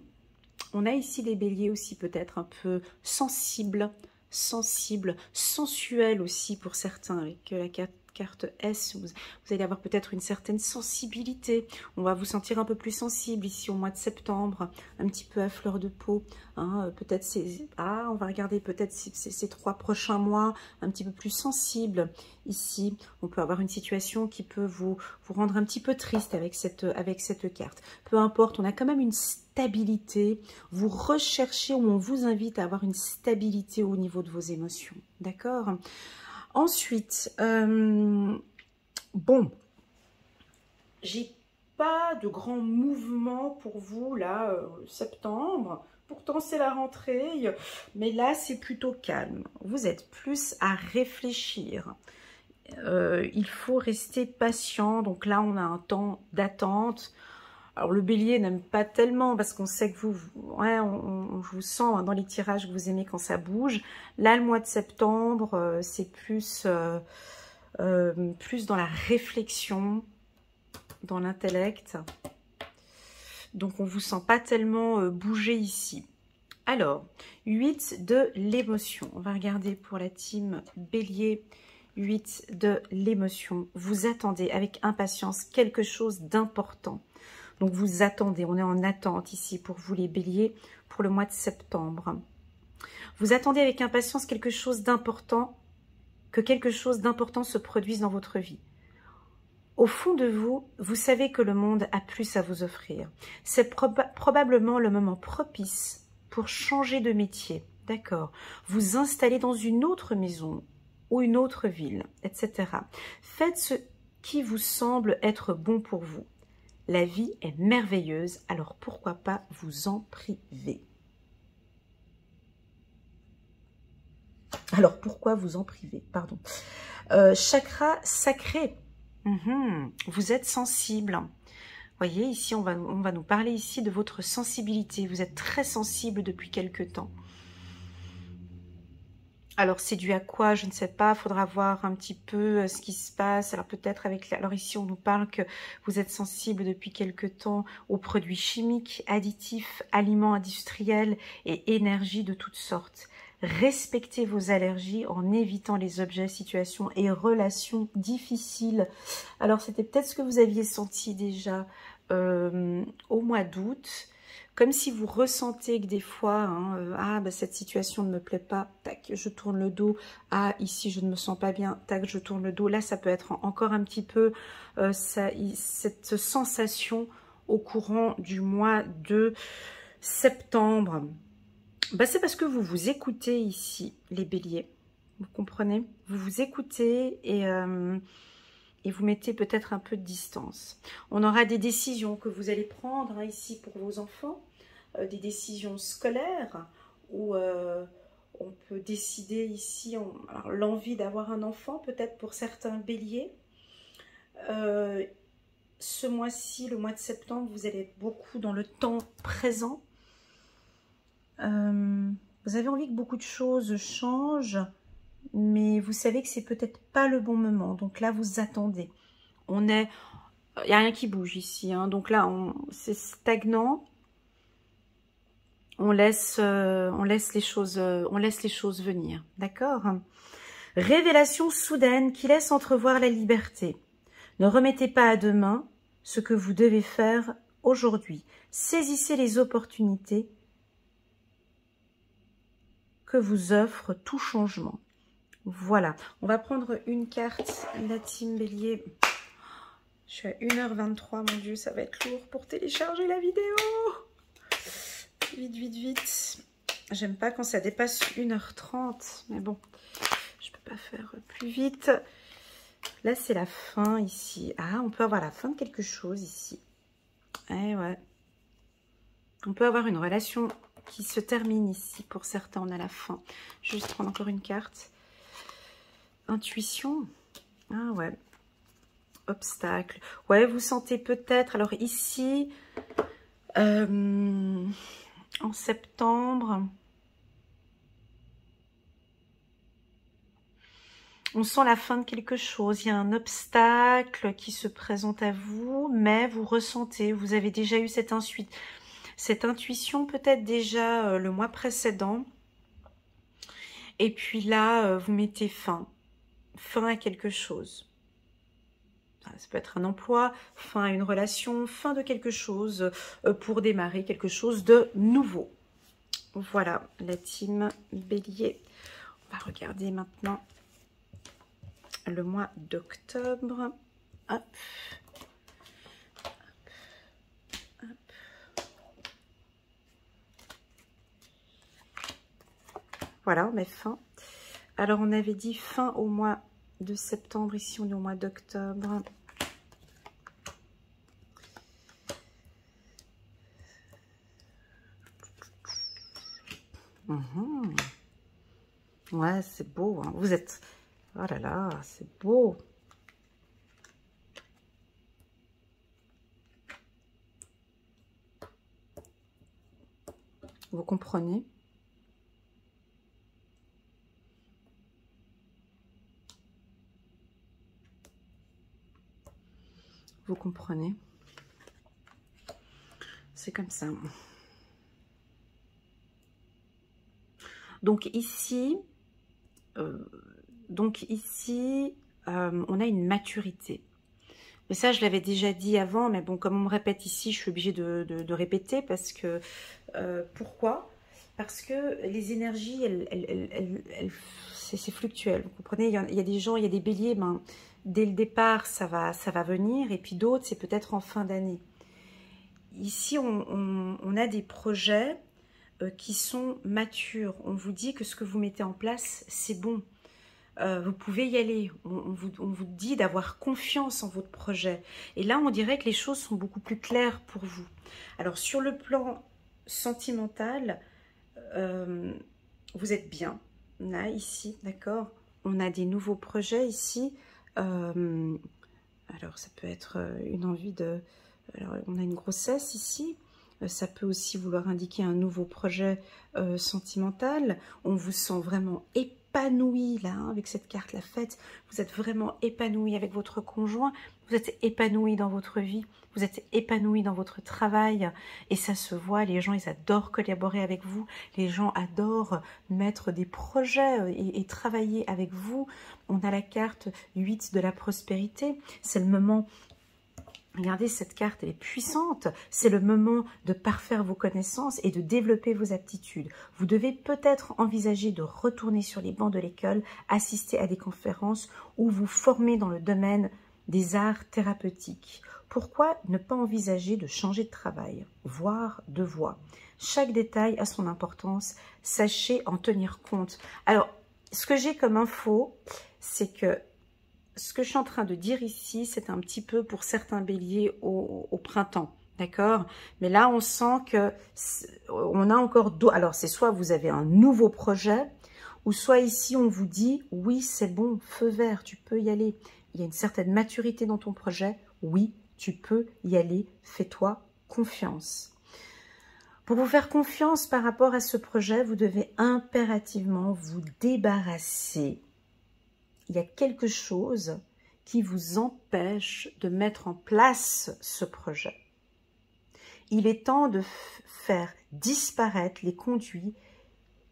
S1: a ici des béliers aussi peut-être un peu sensibles, sensuels aussi pour certains, avec la carte S. Vous allez avoir peut-être une certaine sensibilité. On va vous sentir un peu plus sensible ici au mois de septembre, un petit peu à fleur de peau. Hein, peut-être c'est... Ah, on va regarder peut-être ces 3 prochains mois un petit peu plus sensibles. Ici, on peut avoir une situation qui peut vous rendre un petit peu triste avec cette carte. Peu importe, on a quand même une stabilité. Vous recherchez ou on vous invite à avoir une stabilité au niveau de vos émotions. D'accord? Ensuite, bon, j'ai pas de grands mouvements pour vous là, septembre. Pourtant, c'est la rentrée, mais là, c'est plutôt calme. Vous êtes plus à réfléchir. Il faut rester patient. Donc là, on a un temps d'attente. Alors, le bélier n'aime pas tellement parce qu'on sait que vous je vous sens hein, dans les tirages que vous aimez quand ça bouge. Là, le mois de septembre, c'est plus dans la réflexion, dans l'intellect. Donc, on ne vous sent pas tellement bouger ici. Alors, 8 de l'émotion. On va regarder pour la team bélier. 8 de l'émotion. Vous attendez avec impatience quelque chose d'important. Donc, vous attendez. On est en attente ici pour vous les béliers pour le mois de septembre. Vous attendez avec impatience quelque chose d'important, que quelque chose d'important se produise dans votre vie. Au fond de vous, vous savez que le monde a plus à vous offrir. C'est probablement le moment propice pour changer de métier. D'accord. Vous installer dans une autre maison ou une autre ville, etc. Faites ce qui vous semble être bon pour vous. La vie est merveilleuse, alors pourquoi pas vous en priver? Alors pourquoi vous en priver? Pardon. Chakra sacré. Vous êtes sensible. Voyez, ici, on va nous parler ici de votre sensibilité. Vous êtes très sensible depuis quelque temps. Alors, c'est dû à quoi? Je ne sais pas. Il faudra voir un petit peu ce qui se passe. Alors, peut-être avec... Alors, ici, on nous parle que vous êtes sensible depuis quelque temps aux produits chimiques, additifs, aliments industriels et énergie de toutes sortes. Respectez vos allergies en évitant les objets, situations et relations difficiles. Alors, c'était peut-être ce que vous aviez senti déjà au mois d'août. Comme si vous ressentez que des fois, hein, cette situation ne me plaît pas, tac, je tourne le dos. Ah, ici, je ne me sens pas bien, tac, je tourne le dos. Là, ça peut être encore un petit peu cette sensation au courant du mois de septembre. C'est parce que vous vous écoutez ici, les béliers. Vous comprenez? Vous vous écoutez et vous mettez peut-être un peu de distance. On aura des décisions que vous allez prendre ici pour vos enfants, des décisions scolaires, où on peut décider ici, l'envie d'avoir un enfant, peut-être pour certains béliers. Ce mois-ci, le mois de septembre, vous allez être beaucoup dans le temps présent. Vous avez envie que beaucoup de choses changent, mais vous savez que c'est peut-être pas le bon moment. Donc là, vous attendez. Il n'y a rien qui bouge ici. Hein. Donc là, c'est stagnant. On laisse les choses venir. D'accord? Révélation soudaine qui laisse entrevoir la liberté. Ne remettez pas à demain ce que vous devez faire aujourd'hui. Saisissez les opportunités que vous offre tout changement. Voilà. On va prendre une carte, la team bélier. Je suis à 1h23, mon Dieu, ça va être lourd pour télécharger la vidéo. Vite, vite, vite. J'aime pas quand ça dépasse 1h30, mais bon, je peux pas faire plus vite. Là, c'est la fin ici. Ah, on peut avoir la fin de quelque chose ici. Eh ouais. On peut avoir une relation qui se termine ici. Pour certains, on a la fin. Je vais juste prendre encore une carte. Intuition. Ah ouais. Obstacle. Ouais, vous sentez peut-être... Alors ici, en septembre, on sent la fin de quelque chose. Il y a un obstacle qui se présente à vous, mais vous ressentez, vous avez déjà eu cette intuition peut-être déjà le mois précédent. Et puis là, vous mettez fin à quelque chose. ça peut être un emploi, fin à une relation, fin de quelque chose pour démarrer quelque chose de nouveau. Voilà, la team Bélier. On va regarder maintenant le mois d'octobre. Hop. Voilà, on met fin. Alors, on avait dit fin au mois de septembre. Ici, on est au mois d'octobre. Ouais, c'est beau. Hein. Vous êtes... Oh là là, c'est beau. Vous comprenez? Vous comprenez? C'est comme ça. Donc ici, on a une maturité. Mais ça, je l'avais déjà dit avant, mais bon, comme on me répète ici, je suis obligée de répéter parce que... pourquoi? Parce que les énergies, c'est fluctuel. Vous comprenez? Il y a des gens, il y a des béliers, ben, dès le départ, ça va venir. Et puis d'autres, c'est peut-être en fin d'année. Ici, on a des projets qui sont matures. On vous dit que ce que vous mettez en place, c'est bon. Vous pouvez y aller. On vous dit d'avoir confiance en votre projet. Et là, on dirait que les choses sont beaucoup plus claires pour vous. Alors, sur le plan sentimental, vous êtes bien. Là, ici, d'accord? On a des nouveaux projets ici. Alors, ça peut être une envie de... Alors, on a une grossesse ici. Ça peut aussi vouloir indiquer un nouveau projet sentimental. On vous sent vraiment épanoui là, hein, avec cette carte, la fête. Vous êtes vraiment épanoui avec votre conjoint. Vous êtes épanoui dans votre vie. Vous êtes épanoui dans votre travail. Et ça se voit, les gens, ils adorent collaborer avec vous. Les gens adorent mettre des projets et travailler avec vous. On a la carte 8 de la prospérité. C'est le moment... Regardez, cette carte, elle est puissante. C'est le moment de parfaire vos connaissances et de développer vos aptitudes. Vous devez peut-être envisager de retourner sur les bancs de l'école, assister à des conférences ou vous former dans le domaine des arts thérapeutiques. Pourquoi ne pas envisager de changer de travail, voire de voie? Chaque détail a son importance. Sachez en tenir compte. Alors, ce que j'ai comme info, c'est que ce que je suis en train de dire ici, c'est un petit peu pour certains béliers au printemps, d'accord? Mais là, on sent que on a encore d'autres. Alors, c'est soit vous avez un nouveau projet, ou soit ici, on vous dit, oui, c'est bon, feu vert, tu peux y aller. Il y a une certaine maturité dans ton projet, oui, tu peux y aller, fais-toi confiance. Pour vous faire confiance par rapport à ce projet, vous devez impérativement vous débarrasser. Il y a quelque chose qui vous empêche de mettre en place ce projet. Il est temps de faire disparaître les conduits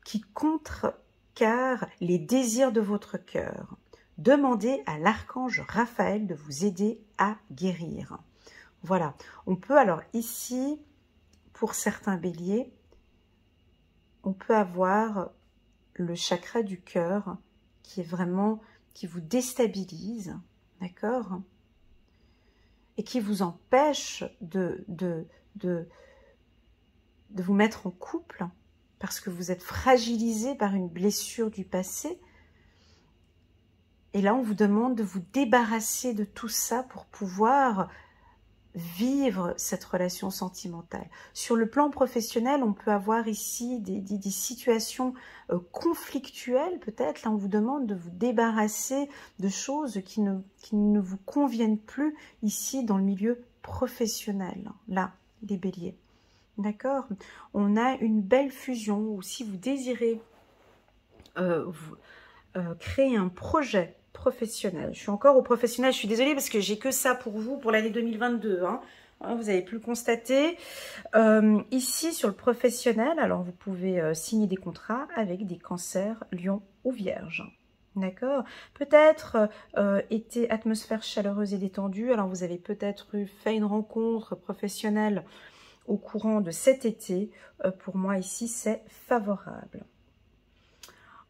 S1: qui contrecarrent les désirs de votre cœur. Demandez à l'archange Raphaël de vous aider à guérir. Voilà. On peut alors ici, pour certains béliers, on peut avoir le chakra du cœur qui est vraiment... qui vous déstabilise, d'accord? Et qui vous empêche de vous mettre en couple parce que vous êtes fragilisé par une blessure du passé. Et là, on vous demande de vous débarrasser de tout ça pour pouvoir vivre cette relation sentimentale. Sur le plan professionnel, on peut avoir ici des situations conflictuelles, peut-être. Là, on vous demande de vous débarrasser de choses qui ne vous conviennent plus ici dans le milieu professionnel. Là, les béliers. D'accord? On a une belle fusion, ou si vous désirez créer un projet professionnel. Je suis encore au professionnel, je suis désolée parce que j'ai que ça pour vous pour l'année 2022. Hein. Vous avez pu le constater. Ici, sur le professionnel, alors vous pouvez signer des contrats avec des cancers, lions ou vierges. D'accord. Peut-être été atmosphère chaleureuse et détendue. Alors, vous avez peut-être fait une rencontre professionnelle au courant de cet été. Pour moi, ici, c'est favorable.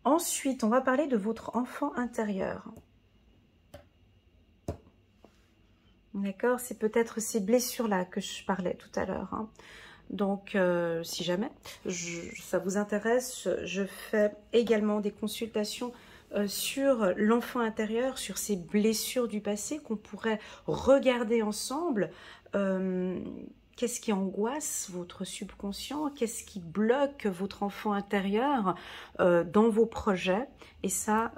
S1: Ensuite, on va parler de votre enfant intérieur. D'accord, c'est peut-être ces blessures-là que je parlais tout à l'heure. Hein. Donc, si jamais ça vous intéresse, je fais également des consultations sur l'enfant intérieur, sur ces blessures du passé qu'on pourrait regarder ensemble. Qu'est-ce qui angoisse votre subconscient? Qu'est-ce qui bloque votre enfant intérieur dans vos projets? Et ça,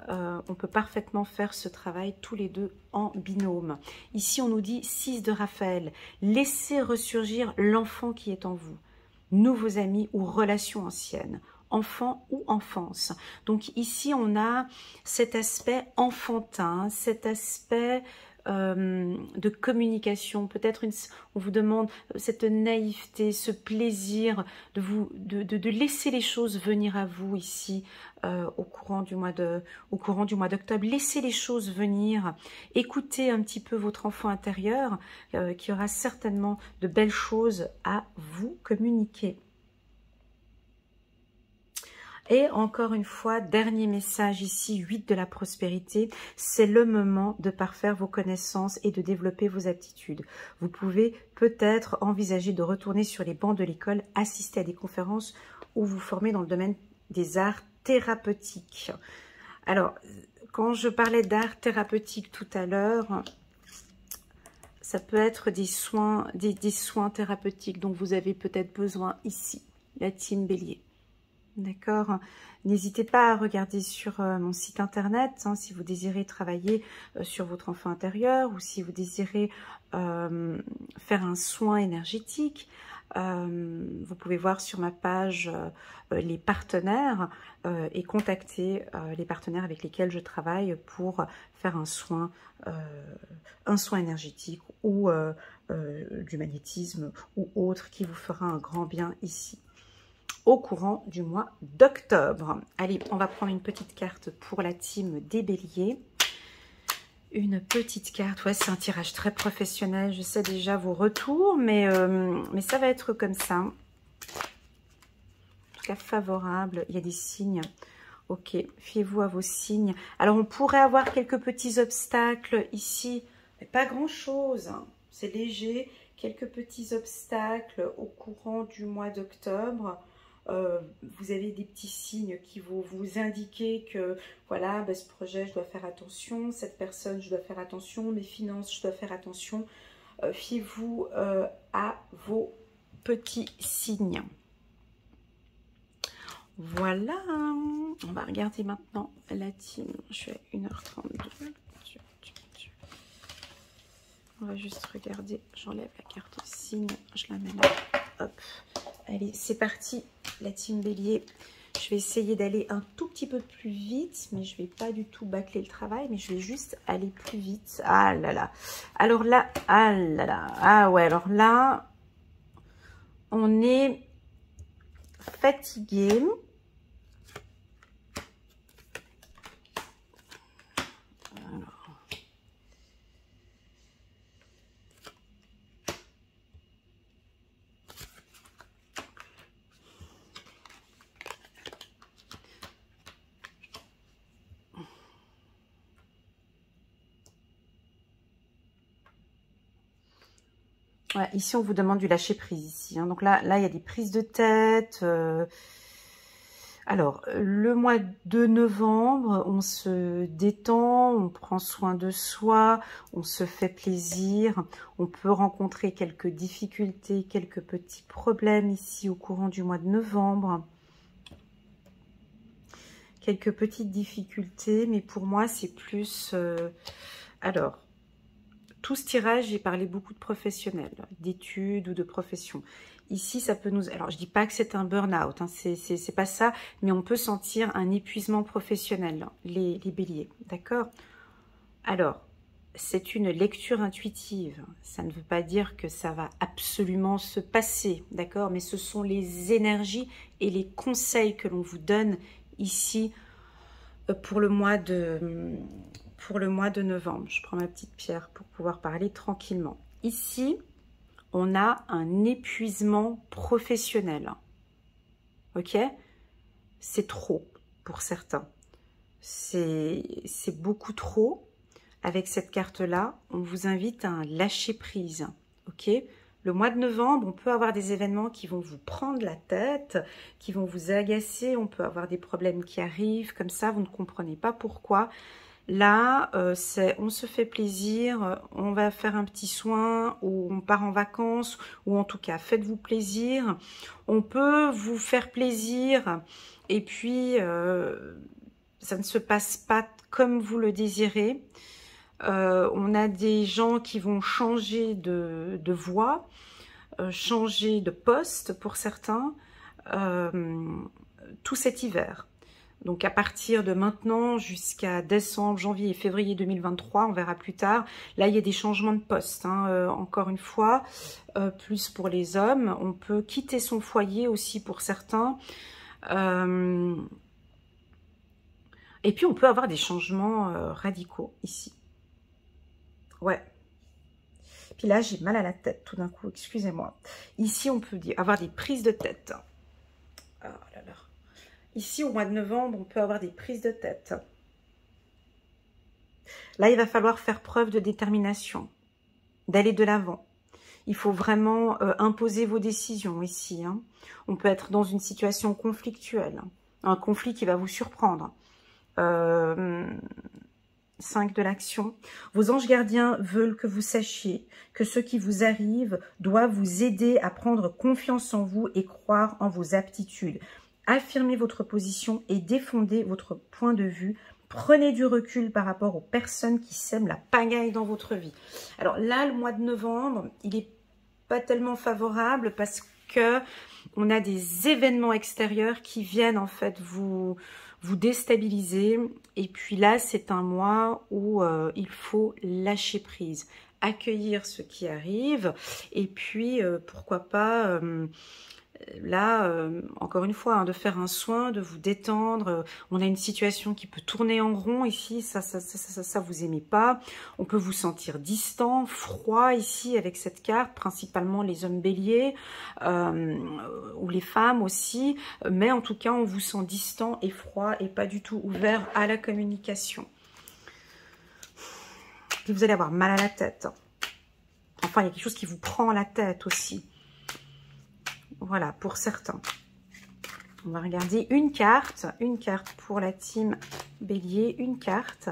S1: on peut parfaitement faire ce travail tous les deux en binôme. Ici, on nous dit 6 de Raphaël. Laissez ressurgir l'enfant qui est en vous. Nouveaux amis ou relations anciennes. Enfant ou enfance. Donc ici, on a cet aspect enfantin, cet aspect de communication, peut-être on vous demande cette naïveté, ce plaisir de laisser les choses venir à vous ici au courant du mois d'octobre. Laissez les choses venir, écoutez un petit peu votre enfant intérieur qui aura certainement de belles choses à vous communiquer. Et encore une fois, dernier message ici, 8 de la prospérité, c'est le moment de parfaire vos connaissances et de développer vos aptitudes. Vous pouvez peut-être envisager de retourner sur les bancs de l'école, assister à des conférences ou vous former dans le domaine des arts thérapeutiques. Alors, quand je parlais d'art thérapeutique tout à l'heure, ça peut être des soins thérapeutiques dont vous avez peut-être besoin ici, la team Bélier. D'accord. N'hésitez pas à regarder sur mon site internet si vous désirez travailler sur votre enfant intérieur ou si vous désirez faire un soin énergétique. Vous pouvez voir sur ma page les partenaires et contacter les partenaires avec lesquels je travaille pour faire un soin énergétique ou du magnétisme ou autre qui vous fera un grand bien ici au courant du mois d'octobre. Allez, on va prendre une petite carte pour la team des béliers. Une petite carte, ouais, c'est un tirage très professionnel. Je sais déjà vos retours, mais ça va être comme ça. En tout cas, favorable. Il y a des signes. Ok, fiez-vous à vos signes. Alors, on pourrait avoir quelques petits obstacles ici, mais pas grand-chose. C'est léger. Quelques petits obstacles au courant du mois d'octobre. Vous avez des petits signes qui vont vous indiquer que voilà, ben, ce projet, je dois faire attention, cette personne, je dois faire attention, mes finances, je dois faire attention. Fiez-vous à vos petits signes. Voilà, on va regarder maintenant la team. Je suis à 1h32. On va juste regarder, j'enlève la carte signe, je la mets là. Hop, allez, c'est parti. La team bélier, je vais essayer d'aller un tout petit peu plus vite, mais je ne vais pas du tout bâcler le travail, mais je vais juste aller plus vite. Ah là là, alors là, ah là là, ah ouais, alors là, on est fatigué. Ouais, ici, on vous demande du lâcher prise ici. Hein. Donc là, il y a des prises de tête. Alors, le mois de novembre, on se détend, on prend soin de soi, on se fait plaisir. On peut rencontrer quelques difficultés, quelques petits problèmes ici au courant du mois de novembre. Quelques petites difficultés, mais pour moi, c'est plus... Alors... Tout ce tirage, j'ai parlé beaucoup de professionnels, d'études ou de profession. Ici, ça peut nous... Alors, je dis pas que c'est un burn-out, hein, c'est pas ça, mais on peut sentir un épuisement professionnel, les béliers, d'accord? Alors, c'est une lecture intuitive. Ça ne veut pas dire que ça va absolument se passer, d'accord? Mais ce sont les énergies et les conseils que l'on vous donne ici pour le mois de novembre. Je prends ma petite pierre pour pouvoir parler tranquillement. Ici, on a un épuisement professionnel. Ok? C'est trop pour certains. C'est beaucoup trop. Avec cette carte-là, on vous invite à un lâcher-prise. Ok? Le mois de novembre, on peut avoir des événements qui vont vous prendre la tête, qui vont vous agacer. On peut avoir des problèmes qui arrivent comme ça, vous ne comprenez pas pourquoi. Là, on se fait plaisir, on va faire un petit soin, ou on part en vacances, ou en tout cas, faites-vous plaisir. On peut vous faire plaisir, et puis, ça ne se passe pas comme vous le désirez. On a des gens qui vont changer de voie, changer de poste pour certains, tout cet hiver. Donc à partir de maintenant jusqu'à décembre, janvier et février 2023, on verra plus tard. Là, il y a des changements de poste. Hein, encore une fois, plus pour les hommes. On peut quitter son foyer aussi pour certains. Et puis, on peut avoir des changements radicaux ici. Ouais. Puis là, j'ai mal à la tête tout d'un coup, excusez-moi. Ici, on peut avoir des prises de tête. Oh là là. Ici, au mois de novembre, on peut avoir des prises de tête. Là, il va falloir faire preuve de détermination, d'aller de l'avant. Il faut vraiment imposer vos décisions ici. Hein. On peut être dans une situation conflictuelle, un conflit qui va vous surprendre. 5 de l'action. Vos anges gardiens veulent que vous sachiez que ce qui vous arrive doit vous aider à prendre confiance en vous et croire en vos aptitudes. Affirmez votre position et défendez votre point de vue. Prenez du recul par rapport aux personnes qui sèment la pagaille dans votre vie. Alors là, le mois de novembre, il n'est pas tellement favorable parce que on a des événements extérieurs qui viennent en fait vous déstabiliser. Et puis là, c'est un mois où il faut lâcher prise, accueillir ce qui arrive. Et puis, pourquoi pas... là, encore une fois, hein, de faire un soin, de vous détendre. On a une situation qui peut tourner en rond ici, ça vous aimez pas. On peut vous sentir distant, froid ici avec cette carte, principalement les hommes béliers ou les femmes aussi. Mais en tout cas, on vous sent distant et froid et pas du tout ouvert à la communication. Et vous allez avoir mal à la tête. Enfin, il y a quelque chose qui vous prend la tête aussi. Voilà, pour certains. On va regarder une carte pour la team Bélier, une carte.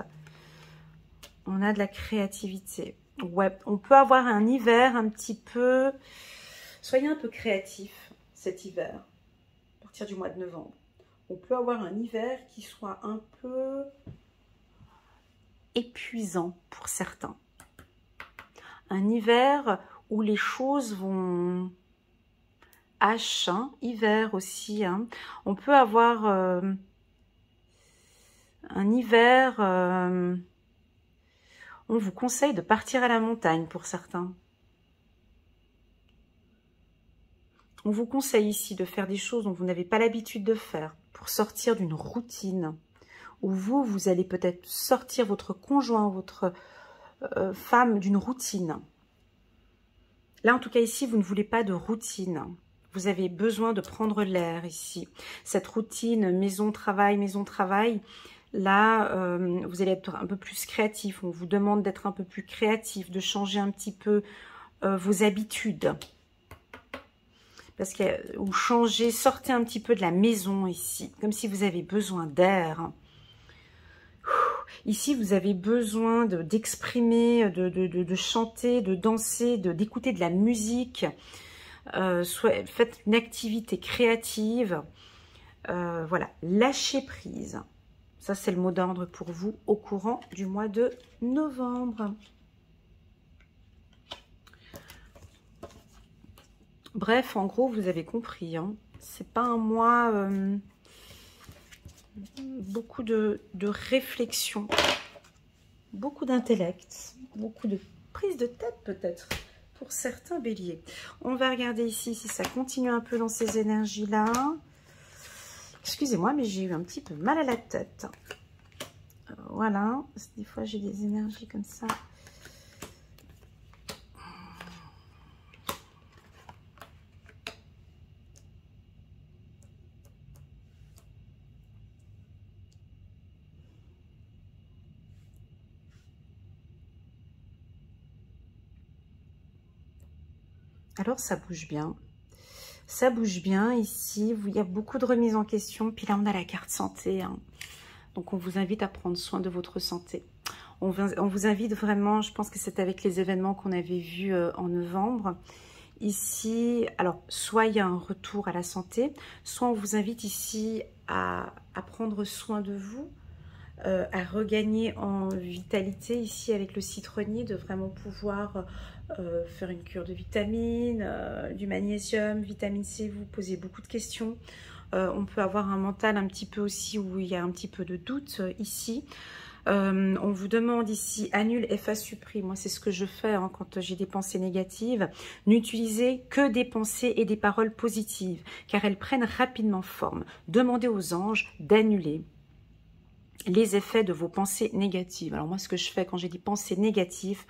S1: On a de la créativité. Ouais, on peut avoir un hiver un petit peu... Soyez un peu créatif cet hiver, à partir du mois de novembre. On peut avoir un hiver qui soit un peu épuisant pour certains. Un hiver où les choses vont... H, hein, hiver aussi. Hein. On peut avoir un hiver... on vous conseille de partir à la montagne pour certains. On vous conseille ici de faire des choses dont vous n'avez pas l'habitude de faire pour sortir d'une routine où vous allez peut-être sortir votre conjoint, votre femme d'une routine. Là, en tout cas, ici, vous ne voulez pas de routine. Vous avez besoin de prendre l'air ici. Cette routine maison-travail, là, vous allez être un peu plus créatif. On vous demande d'être un peu plus créatif, de changer un petit peu vos habitudes. Parce que vous changez, sortez un petit peu de la maison ici, comme si vous avez besoin d'air. Ici, vous avez besoin d'exprimer, de chanter, de danser, d'écouter de la musique. Faites une activité créative. Voilà, lâchez prise. Ça, c'est le mot d'ordre pour vous au courant du mois de novembre. Bref, en gros, vous avez compris. Hein. C'est pas un mois... beaucoup de réflexion, beaucoup d'intellect, beaucoup de prise de tête peut-être pour certains béliers. On va regarder ici si ça continue un peu dans ces énergies-là. Excusez-moi, mais j'ai eu un petit peu mal à la tête. Voilà, des fois j'ai des énergies comme ça. Alors ça bouge bien. Ça bouge bien ici. Il y a beaucoup de remises en question. Puis là, on a la carte santé. Hein. Donc, on vous invite à prendre soin de votre santé. On vous invite vraiment, je pense que c'est avec les événements qu'on avait vus en novembre. Ici, alors, soit il y a un retour à la santé, soit on vous invite ici à prendre soin de vous, à regagner en vitalité ici avec le citronnier, de vraiment pouvoir faire une cure de vitamines, du magnésium, vitamine C, vous posez beaucoup de questions. On peut avoir un mental un petit peu aussi où il y a un petit peu de doute ici. On vous demande ici, annule, efface, supprime. Moi, c'est ce que je fais hein, quand j'ai des pensées négatives. N'utilisez que des pensées et des paroles positives, car elles prennent rapidement forme. Demandez aux anges d'annuler les effets de vos pensées négatives. Alors moi, ce que je fais quand j'ai des pensées négatives,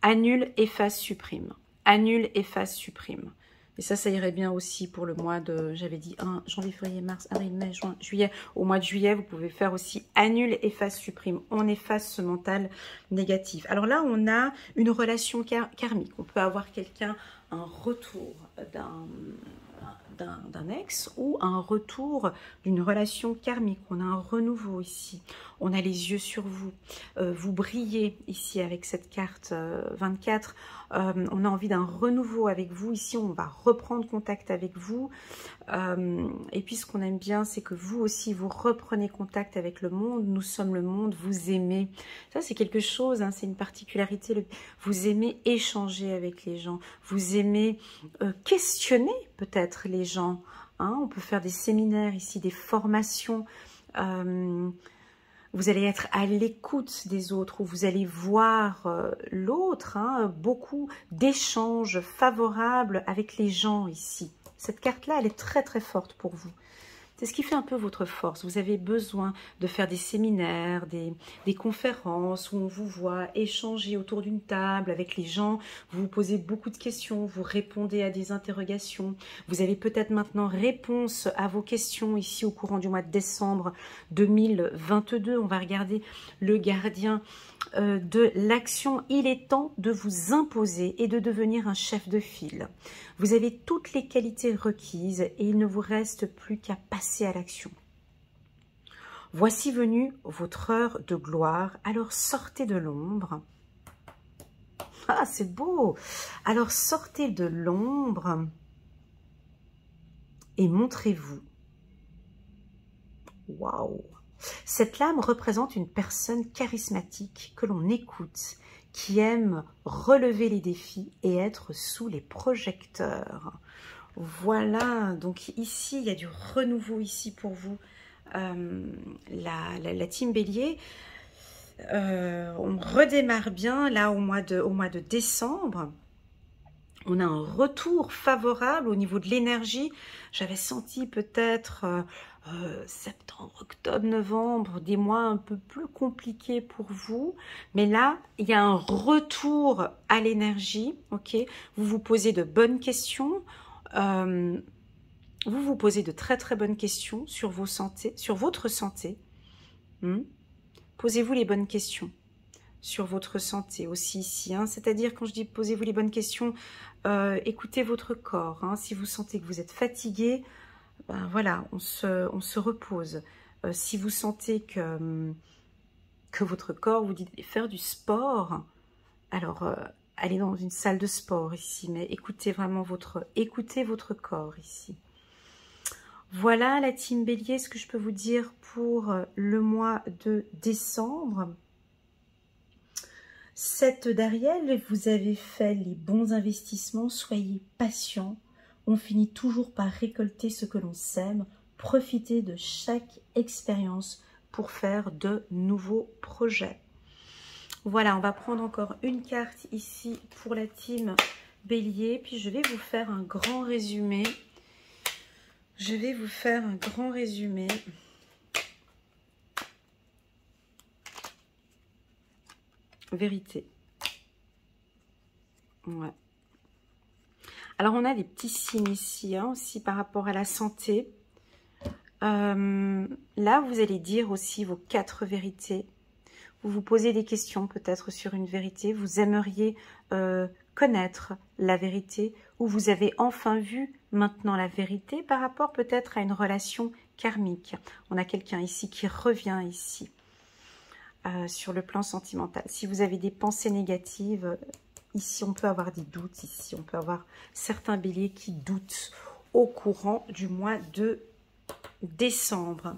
S1: annule, efface, supprime. Annule, efface, supprime. Et ça irait bien aussi pour le mois de, j'avais dit 1, janvier, février, mars, avril, mai, juin, juillet. Au mois de juillet, vous pouvez faire aussi annule, efface, supprime. On efface ce mental négatif. Alors là, on a une relation karmique. On peut avoir quelqu'un, un retour d'un ex ou un retour d'une relation karmique. On a un renouveau ici. On a les yeux sur vous. Vous brillez ici avec cette carte 24. On a envie d'un renouveau avec vous. Ici, on va reprendre contact avec vous. Et puis, ce qu'on aime bien, c'est que vous aussi, vous reprenez contact avec le monde. Nous sommes le monde. Vous aimez. Ça, c'est quelque chose. Hein, c'est une particularité. Vous aimez échanger avec les gens. Vous aimez questionner peut-être les gens. Hein. On peut faire des séminaires ici, des formations. Vous allez être à l'écoute des autres, où vous allez voir l'autre, hein, beaucoup d'échanges favorables avec les gens ici. Cette carte-là, elle est très très forte pour vous. C'est ce qui fait un peu votre force. Vous avez besoin de faire des séminaires, des conférences où on vous voit échanger autour d'une table avec les gens. Vous vous posez beaucoup de questions, vous répondez à des interrogations. Vous avez peut-être maintenant réponse à vos questions ici au courant du mois de décembre 2022. On va regarder le gardien de l'action. Il est temps de vous imposer et de devenir un chef de file. Vous avez toutes les qualités requises et il ne vous reste plus qu'à passer à l'action. Voici venue votre heure de gloire, alors sortez de l'ombre. Ah, c'est beau! Alors sortez de l'ombre et montrez-vous. Waouh! Cette lame représente une personne charismatique que l'on écoute, qui aime relever les défis et être sous les projecteurs. Voilà, donc ici, il y a du renouveau ici pour vous, la team Bélier. On redémarre bien là au mois de décembre. On a un retour favorable au niveau de l'énergie. J'avais senti peut-être septembre, octobre, novembre, des mois un peu plus compliqués pour vous. Mais là, il y a un retour à l'énergie. Ok, vous vous posez de bonnes questions. Vous vous posez de très très bonnes questions sur votre santé. Posez-vous les bonnes questions sur votre santé aussi ici. Hein. C'est-à-dire, quand je dis posez-vous les bonnes questions, écoutez votre corps. Hein. Si vous sentez que vous êtes fatigué, ben voilà, on se repose. Si vous sentez que votre corps vous dit de faire du sport, alors allez dans une salle de sport ici, mais écoutez vraiment votre corps ici. Voilà la team Bélier, ce que je peux vous dire pour le mois de décembre. 7 d'Ariel, vous avez fait les bons investissements, soyez patients. On finit toujours par récolter ce que l'on sème. Profitez de chaque expérience pour faire de nouveaux projets. Voilà, on va prendre encore une carte ici pour la team Bélier. Puis je vais vous faire un grand résumé. vérité. Ouais. Alors, on a des petits signes ici, hein, aussi par rapport à la santé. Là, vous allez dire aussi vos 4 vérités. Vous vous posez des questions peut-être sur une vérité. Vous aimeriez connaître la vérité, ou vous avez enfin vu maintenant la vérité par rapport peut-être à une relation karmique. On a quelqu'un ici qui revient ici sur le plan sentimental. Si vous avez des pensées négatives, ici on peut avoir des doutes, ici on peut avoir certains béliers qui doutent au courant du mois de décembre.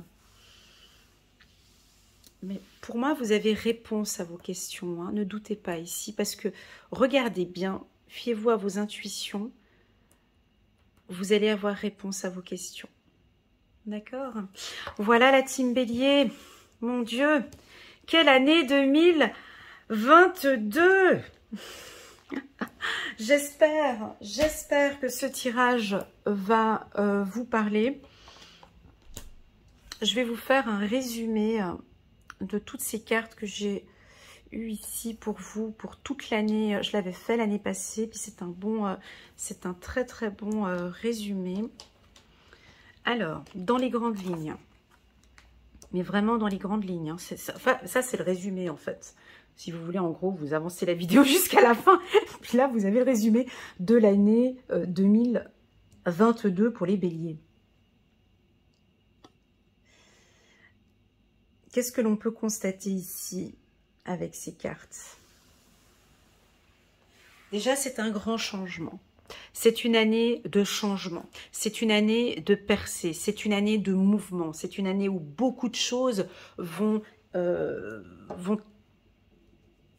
S1: Mais pour moi, vous avez réponse à vos questions, hein. Ne doutez pas ici, parce que regardez bien, fiez-vous à vos intuitions, vous allez avoir réponse à vos questions. D'accord? Voilà la team Bélier. Mon Dieu, quelle année 2022! J'espère que ce tirage va vous parler. Je vais vous faire un résumé de toutes ces cartes que j'ai eues ici pour vous, pour toute l'année. Je l'avais fait l'année passée, puis c'est un très très bon résumé. Alors, dans les grandes lignes, mais vraiment dans les grandes lignes, hein, ça c'est le résumé en fait. Si vous voulez, en gros, vous avancez la vidéo jusqu'à la fin, puis là vous avez le résumé de l'année 2022 pour les béliers. Qu'est-ce que l'on peut constater ici avec ces cartes? Déjà, c'est un grand changement. C'est une année de changement. C'est une année de percée. C'est une année de mouvement. C'est une année où beaucoup de choses vont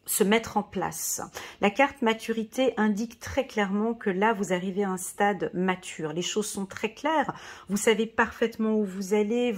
S1: se mettre en place. La carte maturité indique très clairement que là, vous arrivez à un stade mature. Les choses sont très claires. Vous savez parfaitement où vous allez.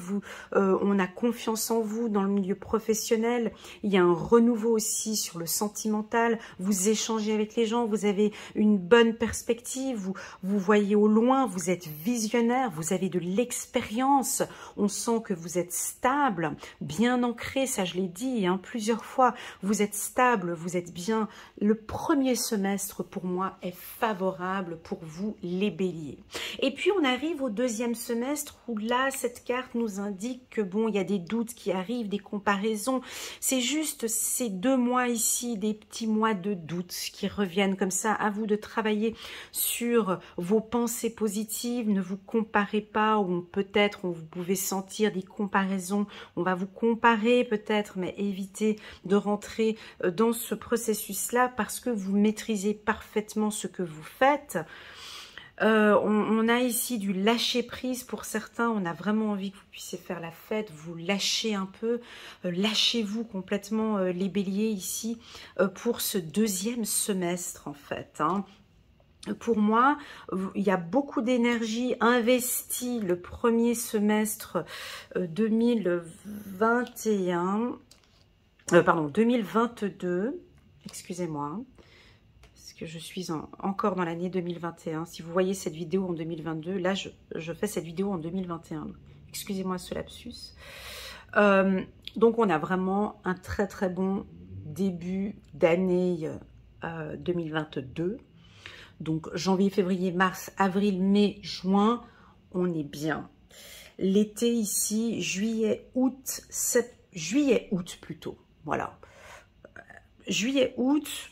S1: On a confiance en vous dans le milieu professionnel. Il y a un renouveau aussi sur le sentimental. Vous échangez avec les gens. Vous avez une bonne perspective. Vous voyez au loin. Vous êtes visionnaire. Vous avez de l'expérience. On sent que vous êtes stable, bien ancré. Ça, je l'ai dit hein, plusieurs fois. Vous êtes stable. Vous êtes bien. Le premier semestre, pour moi, est favorable pour vous, les béliers. Et puis, on arrive au deuxième semestre où là, cette carte nous indique que, bon, il y a des doutes qui arrivent, des comparaisons. C'est juste ces 2 mois ici, des petits mois de doutes qui reviennent comme ça. À vous de travailler sur vos pensées positives. Ne vous comparez pas, ou peut-être vous pouvez sentir des comparaisons. On va vous comparer peut-être, mais évitez de rentrer dans ce processus-là parce que vous maîtrisez parfaitement ce que vous faites. On a ici du lâcher-prise pour certains. On a vraiment envie que vous puissiez faire la fête, vous lâchez un peu. Lâchez-vous complètement les béliers ici pour ce deuxième semestre en fait. Hein. Pour moi, il y a beaucoup d'énergie investie le premier semestre 2021. 2022, excusez-moi, parce que je suis encore dans l'année 2021. Si vous voyez cette vidéo en 2022, là, je fais cette vidéo en 2021. Excusez-moi ce lapsus. Donc, on a vraiment un très, très bon début d'année 2022. Donc, janvier, février, mars, avril, mai, juin, on est bien. L'été ici, juillet, août, juillet-août plutôt. Voilà. Juillet-août,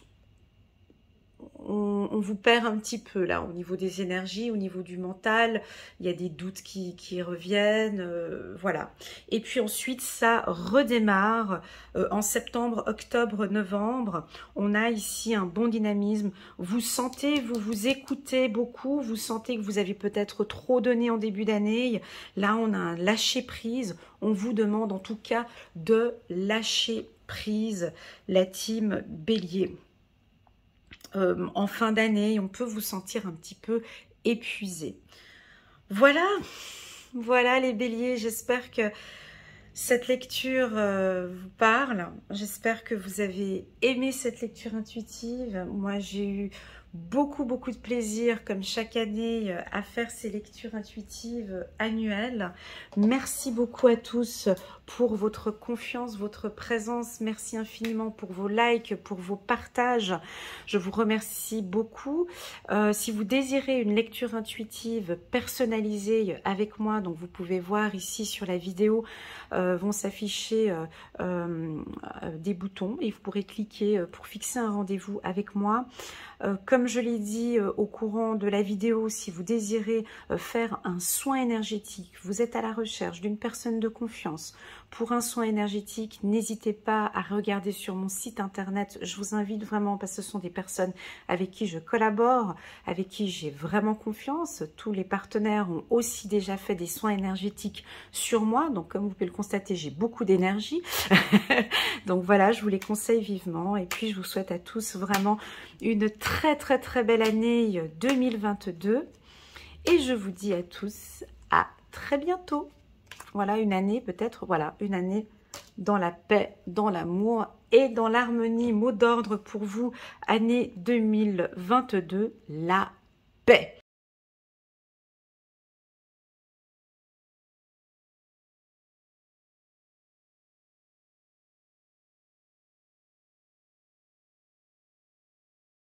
S1: on vous perd un petit peu là au niveau des énergies, au niveau du mental. Il y a des doutes qui reviennent. Voilà. Et puis ensuite, ça redémarre en septembre, octobre, novembre. On a ici un bon dynamisme. Vous sentez, vous écoutez beaucoup. Vous sentez que vous avez peut-être trop donné en début d'année. Là, on a un lâcher-prise. On vous demande en tout cas de lâcher prise, la team Bélier. En fin d'année, on peut vous sentir un petit peu épuisé. Voilà, voilà les béliers, j'espère que cette lecture vous parle. J'espère que vous avez aimé cette lecture intuitive. Moi, j'ai eu beaucoup de plaisir comme chaque année à faire ces lectures intuitives annuelles. Merci beaucoup à tous pour votre confiance, votre présence. Merci infiniment pour vos likes, pour vos partages. Je vous remercie beaucoup. Si vous désirez une lecture intuitive personnalisée avec moi, donc vous pouvez voir ici sur la vidéo, vont s'afficher des boutons et vous pourrez cliquer pour fixer un rendez-vous avec moi. Comme je l'ai dit au courant de la vidéo, si vous désirez faire un soin énergétique, vous êtes à la recherche d'une personne de confiance pour un soin énergétique, n'hésitez pas à regarder sur mon site internet. Je vous invite vraiment parce que ce sont des personnes avec qui je collabore, avec qui j'ai vraiment confiance. Tous les partenaires ont aussi déjà fait des soins énergétiques sur moi. Donc comme vous pouvez le constater, j'ai beaucoup d'énergie. Donc voilà, je vous les conseille vivement. Et puis je vous souhaite à tous vraiment une très belle année 2022. Et je vous dis à tous à très bientôt. Voilà, une année peut-être, voilà, une année dans la paix, dans l'amour et dans l'harmonie. Mot d'ordre pour vous, année 2022, la paix.